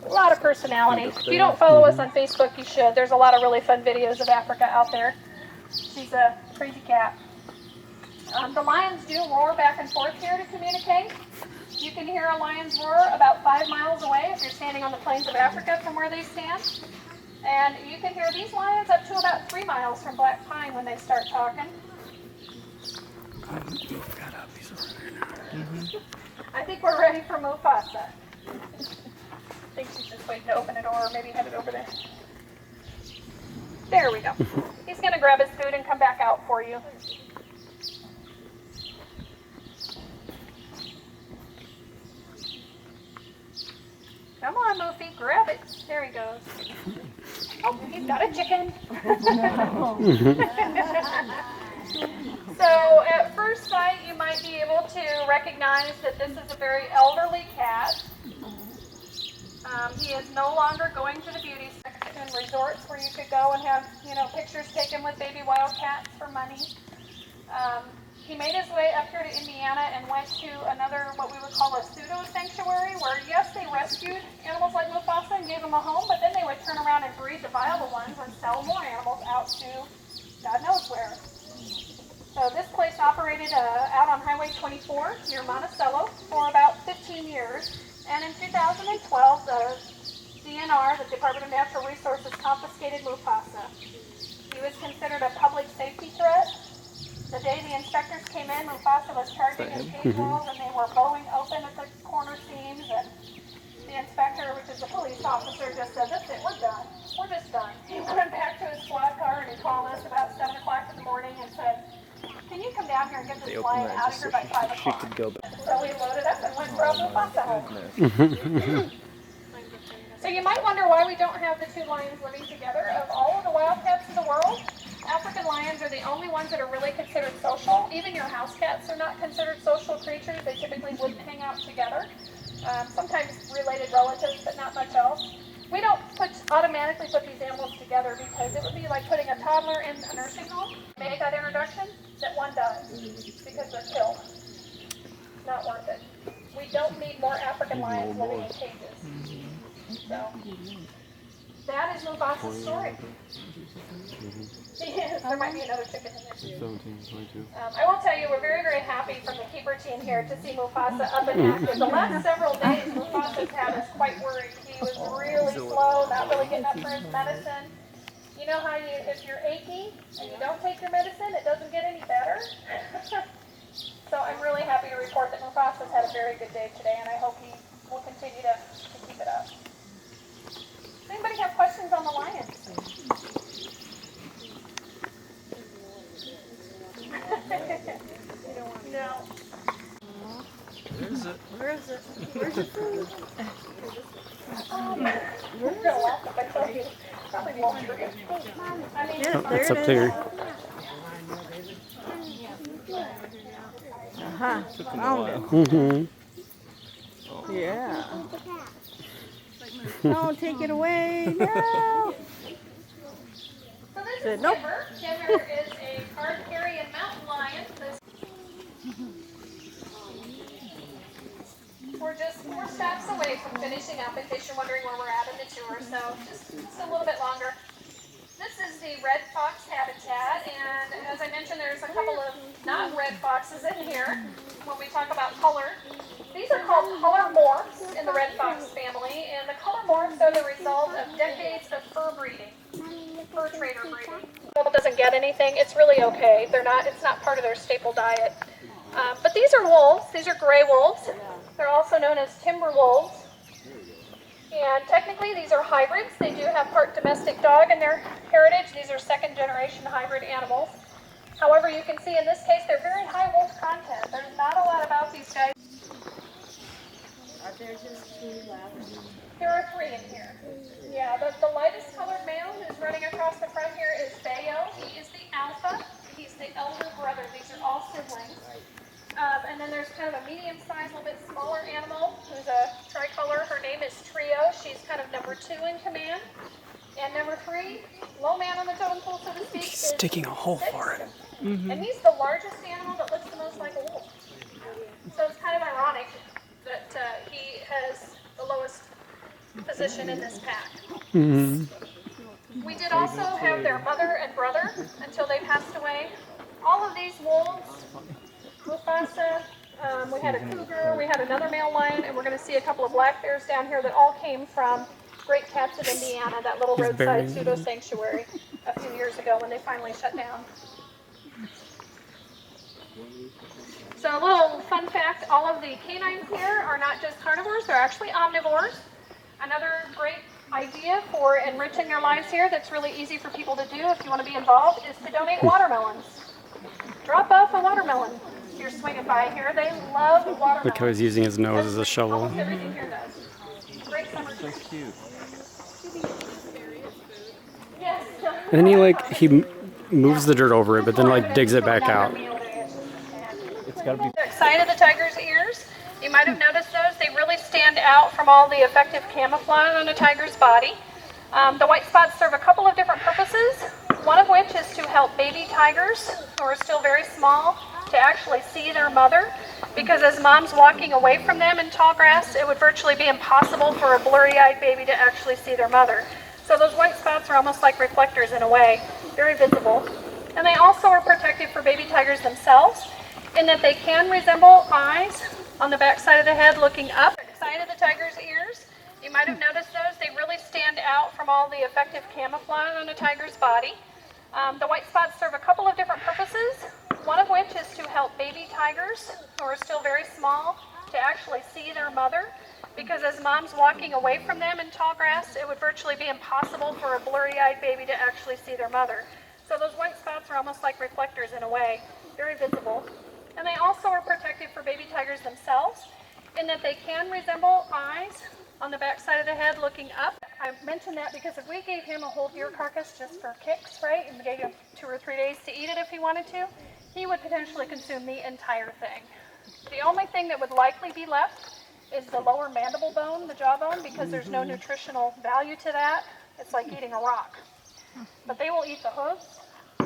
A lot of personality. If you don't follow us on Facebook, you should. There's a lot of really fun videos of Africa out there. She's a crazy cat. The lions do roar back and forth here to communicate. You can hear a lion's roar about 5 miles away if you're standing on the plains of Africa from where they stand. And you can hear these lions up to about 3 miles from Black Pine when they start talking. I think we're ready for Mufasa. I think she's just waiting to open the door, or maybe headed over there. There we go. He's going to grab his food and come back out for you. Come on, Mufi, grab it. There he goes. Oh, he's got a chicken. So at first sight, you might be able to recognize that this is a very elderly cat. He is no longer going to the beauty section resorts where you could go and have, pictures taken with baby wildcats for money. He made his way up here to Indiana and went to another, what we would call a pseudo-sanctuary, where yes, they rescued animals like Mufasa and gave them a home, but then they would turn around and breed the viable ones and sell more animals out to God knows where. So this place operated out on Highway 24 near Monticello for about 15 years. And in 2012, the DNR, the Department of Natural Resources, confiscated Mufasa. He was considered a public safety threat. The day the inspectors came in, Mufasa was charging his cage walls and they were bowing open at the corner seams. And the inspector, which is a police officer, just said, "That's it, we're done. We're just done." He went back to his squad car and he called us about 7 o'clock in the morning and said, "Can you come down here and get this lion out of here by 5 o'clock?" So we loaded up and went for Mufasa home. So you might wonder why we don't have the two lions living together. Of all of the wildcats in the world, African lions are the only ones that are really considered social. Even your house cats are not considered social creatures. They typically wouldn't hang out together. Sometimes related relatives, but not much else. We don't automatically put these animals together because it would be like putting a toddler in a nursing home. Make that introduction, that one dies because they're killed. Not worth it. We don't need more African lions living in cages. So, that is Mufasa's story. Yes, there might be another chicken in there too. 17, 22. I will tell you, we're very, very happy from the keeper team here to see Mufasa up and active. The last several days, Mufasa's had us quite worried. He was really slow, not really getting up for his medicine. You know how if you're achy and you don't take your medicine, it doesn't get any better? So I'm really happy to report that Mufasa's had a very good day today, and I hope he will continue to keep it up. Does anybody have questions on the lions? No. Where is it? Where's your food? We're going to laugh if I tell you. Probably won't drink. I mean, Yeah, there It's it up is. there. Uh-huh. Found it. Mm-hmm. Yeah. Don't take it away. No. So this Said is nope. Timber. Timber is a card-carrying mountain lion. We're just 4 stops away from finishing up, in case you're wondering where we're at in the tour, so just a little bit longer. This is the red fox habitat, and as I mentioned, there's a couple of not red foxes in here when we talk about color. These are called color morphs in the red fox family, and the color morphs are the result of decades of fur breeding, fur trader breeding. If doesn't get anything, it's really okay. It's not part of their staple diet. But these are wolves. These are gray wolves. They're also known as timber wolves. And technically these are hybrids. They do have part domestic dog in their heritage. These are second generation hybrid animals. However, you can see in this case they're very high wolf content. There's not a lot about these guys. Are there just 2 left? There are 3 in here. Yeah, the lightest colored male who's running across the front here is Bayo. He is the alpha. He's the elder brother. These are all siblings. And then there's kind of a medium-sized, a little bit smaller animal who's a tricolor. Her name is Trio. She's kind of number 2 in command. And number 3, low man on the totem pole, so to speak, He's digging a hole for it. and he's the largest animal that looks the most like a wolf. So it's kind of ironic that he has the lowest position in this pack. We did also have their mother and brother until they passed away. All of these wolves, Mufasa, we had a cougar, we had another male lion, and we're going to see a couple of black bears down here that all came from Great Cats of Indiana, that little roadside pseudo sanctuary a few years ago when they finally shut down. So a little fun fact, all of the canines here are not just carnivores, they're actually omnivores. Another great idea for enriching their lives here that's really easy for people to do if you want to be involved is to donate watermelons. Drop off a watermelon if you're swinging by here. They love watermelons. Look how he's using his nose as a shovel. Almost everything here does. Great summer treat. So cute. Yes. And then he moves the dirt over it, but then digs it back out. It's got to be. The side of the tiger's ears, you might have noticed those. They really stand out from all the effective camouflage on a tiger's body. The white spots serve a couple of different purposes, one of which is to help baby tigers who are still very small to actually see their mother, because as mom's walking away from them in tall grass, it would virtually be impossible for a blurry-eyed baby to actually see their mother. So those white spots are almost like reflectors in a way, very visible. And they also are protective for baby tigers themselves, in that they can resemble eyes on the back side of the head looking up. The side of the tiger's ears, you might have noticed those. They really stand out from all the effective camouflage on a tiger's body. The white spots serve a couple of different purposes, one of which is to help baby tigers who are still very small to actually see their mother, because as mom's walking away from them in tall grass, it would virtually be impossible for a blurry-eyed baby to actually see their mother. So those white spots are almost like reflectors in a way, very visible. And they also are protective for baby tigers themselves, in that they can resemble eyes on the back side of the head looking up. I mentioned that because if we gave him a whole deer carcass just for kicks, right, and gave him 2 or 3 days to eat it if he wanted to, he would potentially consume the entire thing. The only thing that would likely be left is the lower mandible bone, the jawbone, because there's no nutritional value to that. It's like eating a rock. But they will eat the hooves,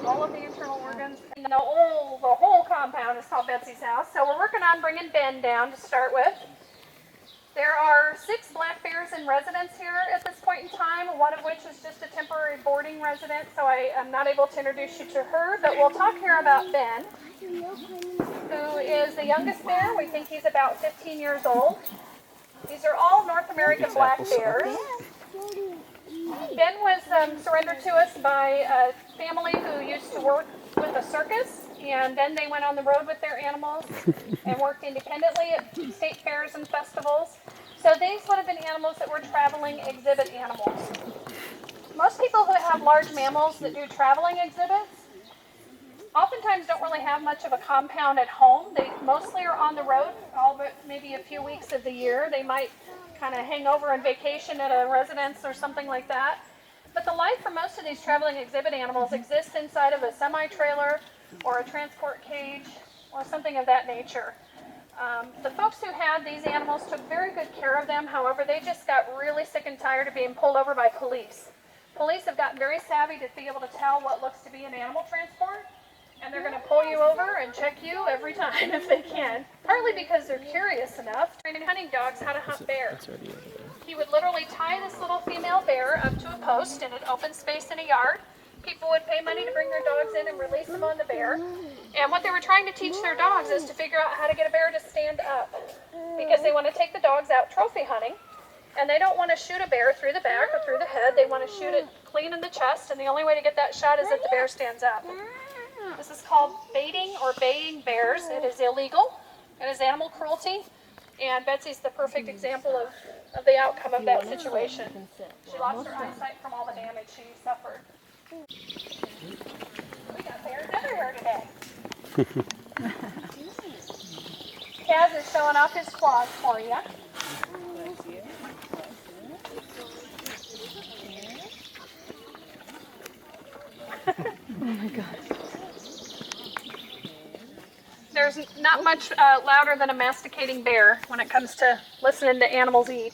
all of the internal organs, and the whole compound is called Betsy's house. So we're working on bringing Ben down to start with. There are 6 black bears in residence here at this point in time, one of which is just a temporary boarding resident, so I am not able to introduce you to her, but we'll talk here about Ben, who is the youngest bear. We think he's about 15 years old. These are all North American black bears. Ben was surrendered to us by a family who used to work with a circus, and then they went on the road with their animals and worked independently at state fairs and festivals. So these would have been animals that were traveling exhibit animals. Most people who have large mammals that do traveling exhibits oftentimes don't really have much of a compound at home. They mostly are on the road, all but maybe a few weeks of the year. They might kind of hang over on vacation at a residence or something like that. But the life for most of these traveling exhibit animals exists inside of a semi-trailer or a transport cage or something of that nature. The folks who had these animals took very good care of them. However, they just got really sick and tired of being pulled over by police. Police have gotten very savvy to be able to tell what looks to be an animal transport, and they're going to pull you over and check you every time if they can, partly because they're curious enough. Training hunting dogs how to hunt bears. He would literally tie this little female bear up to a post in an open space in a yard. People would pay money to bring their dogs in and release them on the bear. And what they were trying to teach their dogs is to figure out how to get a bear to stand up, because they want to take the dogs out trophy hunting, and they don't want to shoot a bear through the back or through the head. They want to shoot it clean in the chest, and the only way to get that shot is if the bear stands up. This is called baiting or baying bears. It is illegal. It is animal cruelty. And Betsy's the perfect example of the outcome of that situation. She lost her eyesight from all the damage she suffered. We got bears everywhere today. Kaz is showing off his claws for you. There's not much louder than a masticating bear when it comes to listening to animals eat.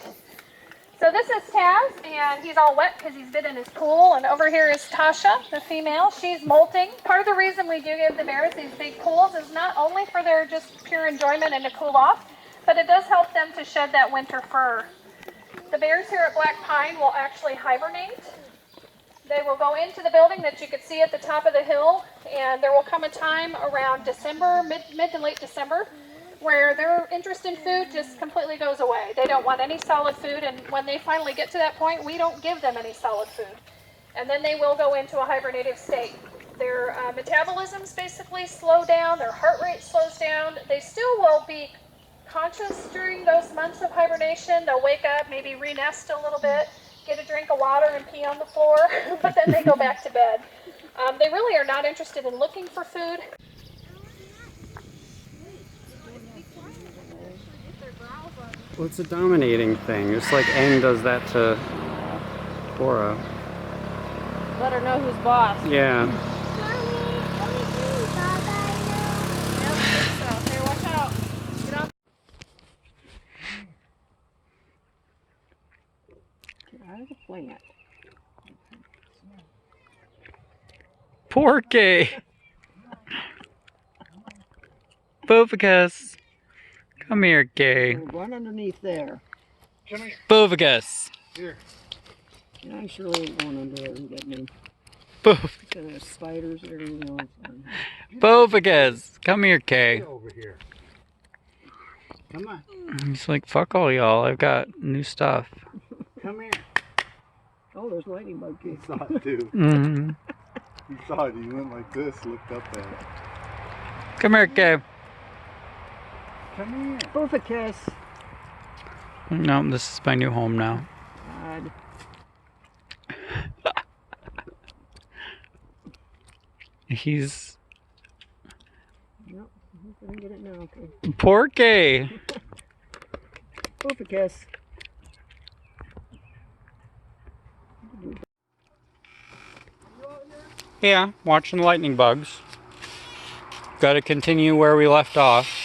So this is Taz, and he's all wet because he's been in his pool. And over here is Tasha, the female. She's molting. Part of the reason we do give the bears these big pools is not only for their just pure enjoyment and to cool off, but it does help them to shed that winter fur. The bears here at Black Pine will actually hibernate. They will go into the building that you can see at the top of the hill, and there will come a time around December, mid to late December, where their interest in food just completely goes away. They don't want any solid food, and when they finally get to that point, we don't give them any solid food. And then they will go into a hibernative state. Their metabolisms basically slow down, their heart rate slows down. They still will be conscious during those months of hibernation. They'll wake up, maybe re-nest a little bit, get a drink of water and pee on the floor, but then they go back to bed. They really are not interested in looking for food. Well, it's a dominating thing, just like Aang does that to Korra. Let her know who's boss. Yeah. Here, watch out. Get off. Get out of the plant. Porky! Bovagus! Come here, gay. Run underneath there. Bovagus! Yeah, I surely ain't going under there and get me. There's spiders and everything else. Bovagus! Come here, Kay. Over here. Come on. He's like, fuck all y'all, I've got new stuff. Come here. Oh, there's lightning bug He kids. saw it too. Mm-hmm. He saw it. He went like this, looked up at it. Come here, Kay. Come here. Perfect kiss. No, this is my new home now. God. He's Nope. I didn't get it now. Okay. Porky! Perfect kiss. Yeah, watching lightning bugs. Gotta continue where we left off.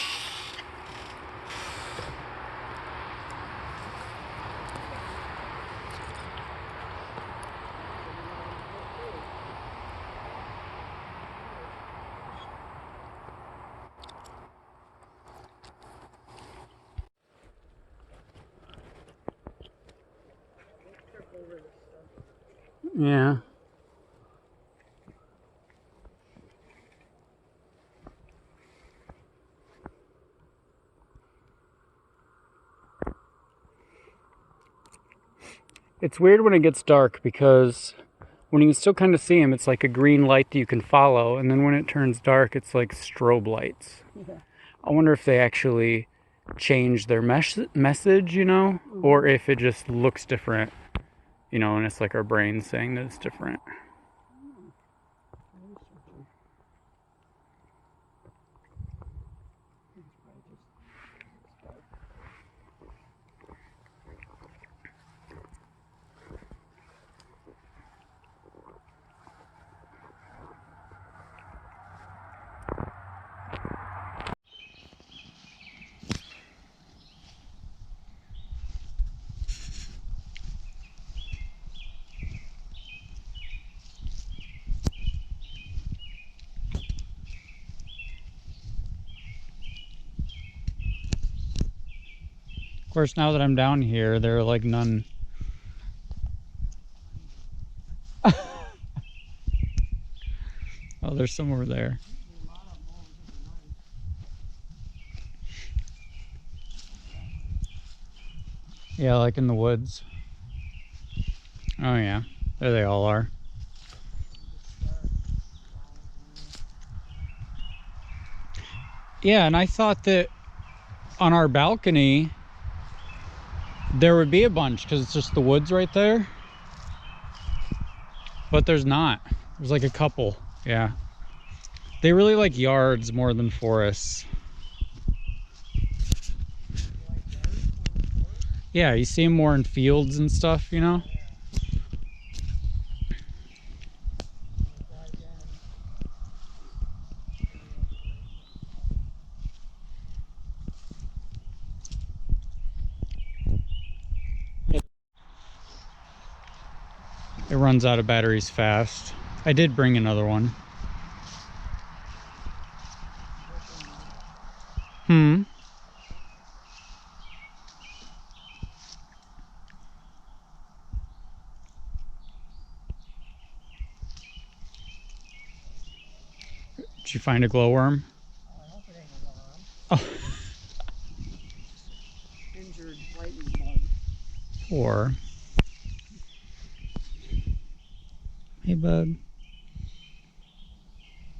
Yeah. It's weird when it gets dark because when you can still kind of see him, it's like a green light that you can follow, and then when it turns dark, it's like strobe lights. Yeah. I wonder if they actually change their message, you know, or if it just looks different, you know, and it's like our brain saying that it's different. Of course, now that I'm down here, there are like none. Oh, there's some over there. Yeah, like in the woods. Oh yeah, there they all are. Yeah, and I thought that on our balcony there would be a bunch because it's just the woods right there. But there's not. There's like a couple. Yeah. They really like yards more than forests. Yeah, you see them more in fields and stuff, you know? It runs out of batteries fast. I did bring another one. Hmm. Did you find a glowworm? Oh. Injured lightning bug. Or. Hey, bug.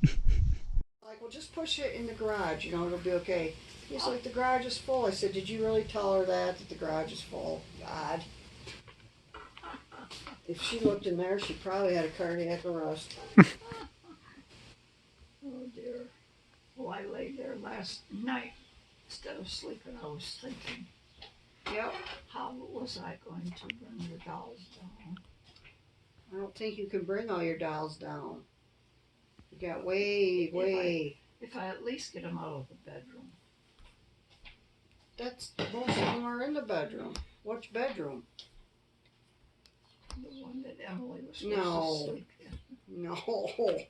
Like, well, just push it in the garage, you know, it'll be okay. He's like, the garage is full. I said, did you really tell her that the garage is full? God. If she looked in there, she probably had a cardiac arrest. Oh dear. Well, I lay there last night. Instead of sleeping, I was thinking, Yep. how was I going to bring the dolls down? I don't think you can bring all your dolls down. You got way. If I at least get them out of the bedroom. That's, most of them are in the bedroom. Which bedroom? The one that Emily was supposed No. to sleep in. No.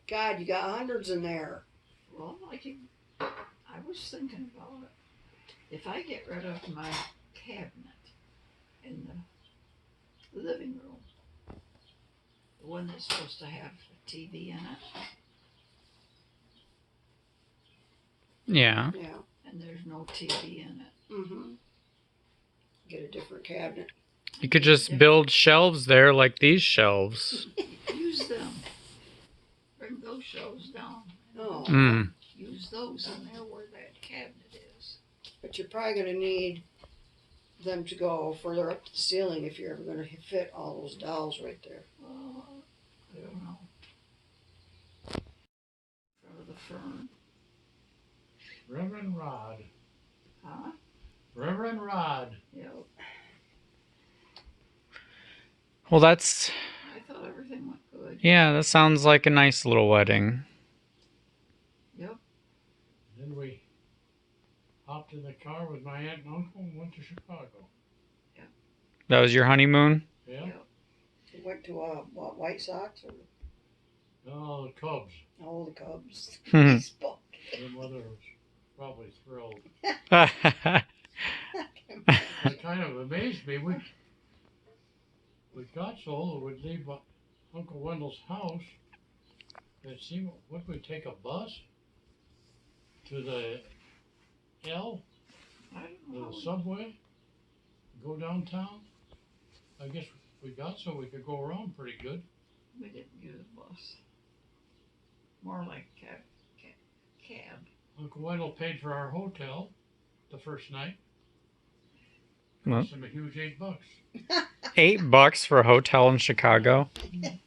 God, you got hundreds in there. Well, I was thinking about it. If I get rid of my cabinet in the living room, the one that's supposed to have a TV in it, Yeah. Yeah. and there's no TV in it. Mm-hmm. Get a different cabinet. You could just build shelves there like these shelves. Use them. Bring those shelves down. Oh. Mm. Use those in there where that cabinet is. But you're probably going to need them to go further up to the ceiling if you're ever going to fit all those dolls right there. Oh, I don't know. In front of the fern. Reverend Rod. Huh? Reverend Rod. Yep. Well, that's... I thought everything went good. Yeah, that sounds like a nice little wedding. Yep. Then we hopped in the car with my aunt and uncle and went to Chicago. That was your honeymoon? Yeah. Yep. You went to, what, White Sox? Or, Oh, the Cubs. oh, the Cubs. Hmm. Baseball. Their mother was probably thrilled. Yeah. It kind of amazed me. We got so that we'd leave Uncle Wendell's house. It seemed, would we take a bus to the L, I to don't know. the subway, go downtown? I guess we got so we could go around pretty good. We didn't use a bus. More like cab. Uncle Wendell paid for our hotel the first night. Well. Cost him a huge $8. $8 for a hotel in Chicago? I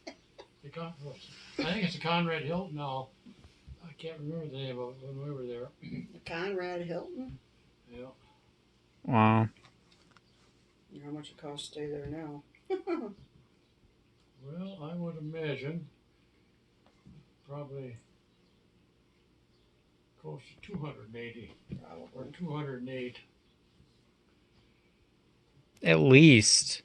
think it's a Conrad Hilton now. I can't remember the name of it when we were there. The Conrad Hilton. Yeah. Wow. You know how much it costs to stay there now. Well, I would imagine probably close to 280 or 208. At least.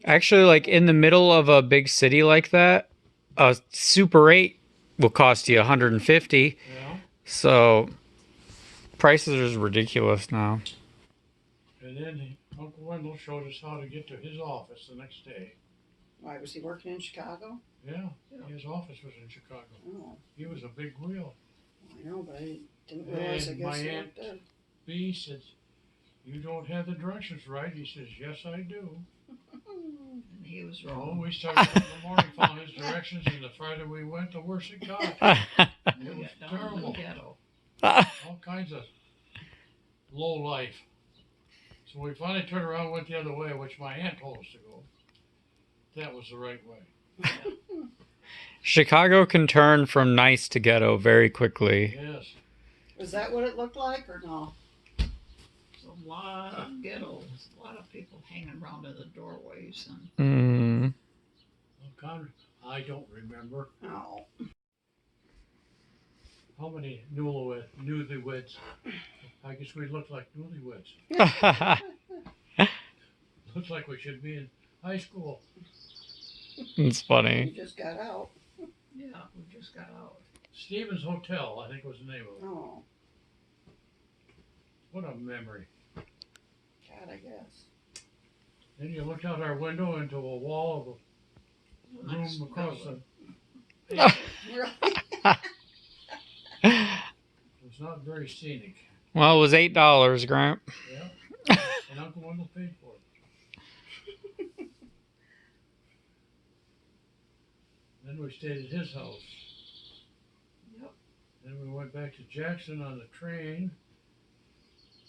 Actually, like in the middle of a big city like that, a Super 8 will cost you $150. Yeah. So prices are ridiculous now. And then Uncle Wendell showed us how to get to his office the next day. Why, was he working in Chicago? Yeah, his office was in Chicago. Oh, He was a big wheel. I know, but I didn't realize, I And guess my he aunt- worked there. B said, "You don't have the directions right." He says, "Yes, I do." And he was Oh, wrong. we started in the morning, following his directions, and the farther we went, the worse it got. It We was got down in terrible. the ghetto. All kinds of low life. So we finally turned around and went the other way, which my aunt told us to go. That was the right way. Chicago can turn from nice to ghetto very quickly. Yes. Was that what it looked like, or no? There's a lot of ghettos. A lot of people hanging around in the doorways. And I don't remember No. how many newlyweds. I guess we looked like newlyweds. Looks like we should be in high school. It's You funny. just got out. Yeah, we just got out. Stevens Hotel, I think was the name of it. Oh, What a memory. God, I guess. Then you looked out our window into a wall of a room Nice across building. the. Really? It was not very scenic. Well, it was $8, Grant. Yeah. And Uncle Wendell paid for it. Then we stayed at his house. Yep. Then we went back to Jackson on the train.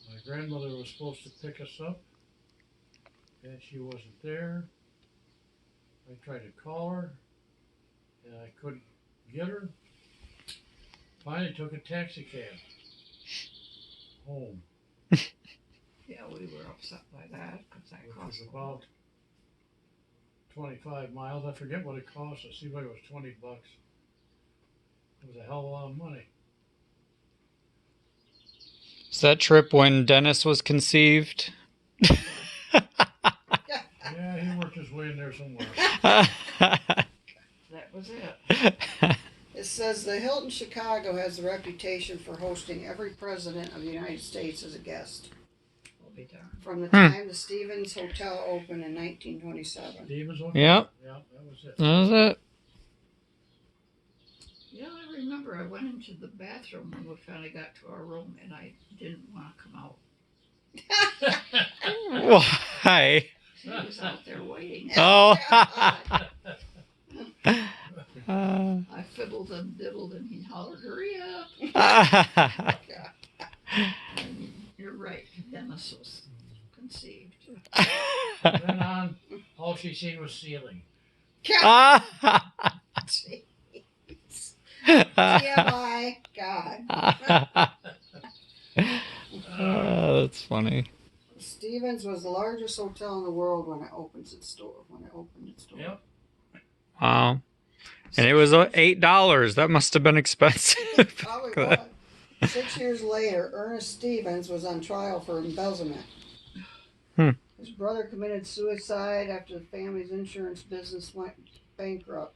My grandmother was supposed to pick us up, and she wasn't there. I tried to call her, and I couldn't get her. Finally took a taxi cab home, Yeah, we were upset by that because that which cost was a lot. about 25 miles. I forget what it cost. It seemed like it was $20. It was a hell of a lot of money. Is that trip when Dennis was conceived? Yeah, he worked his way in there somewhere. That was it. It says the Hilton Chicago has the reputation for hosting every president of the United States as a guest. We'll be darned. From the time the Stevens Hotel opened in 1927. Stevens Hotel. Yep. Yeah, that was it. That was it. Yeah, I remember I went into the bathroom when we finally got to our room and I didn't want to come out. Why? He was out there waiting. Oh. I fiddled and diddled and he hollered, hurry up. And you're right, Dennis was conceived. Then on, all she seen was ceiling. TMI, God. That's funny. Stevens was the largest hotel in the world when it opened its door. Yep. Wow. And it was $8. That must have been expensive. Probably was. 6 years later, Ernest Stevens was on trial for embezzlement. His brother committed suicide after the family's insurance business went bankrupt.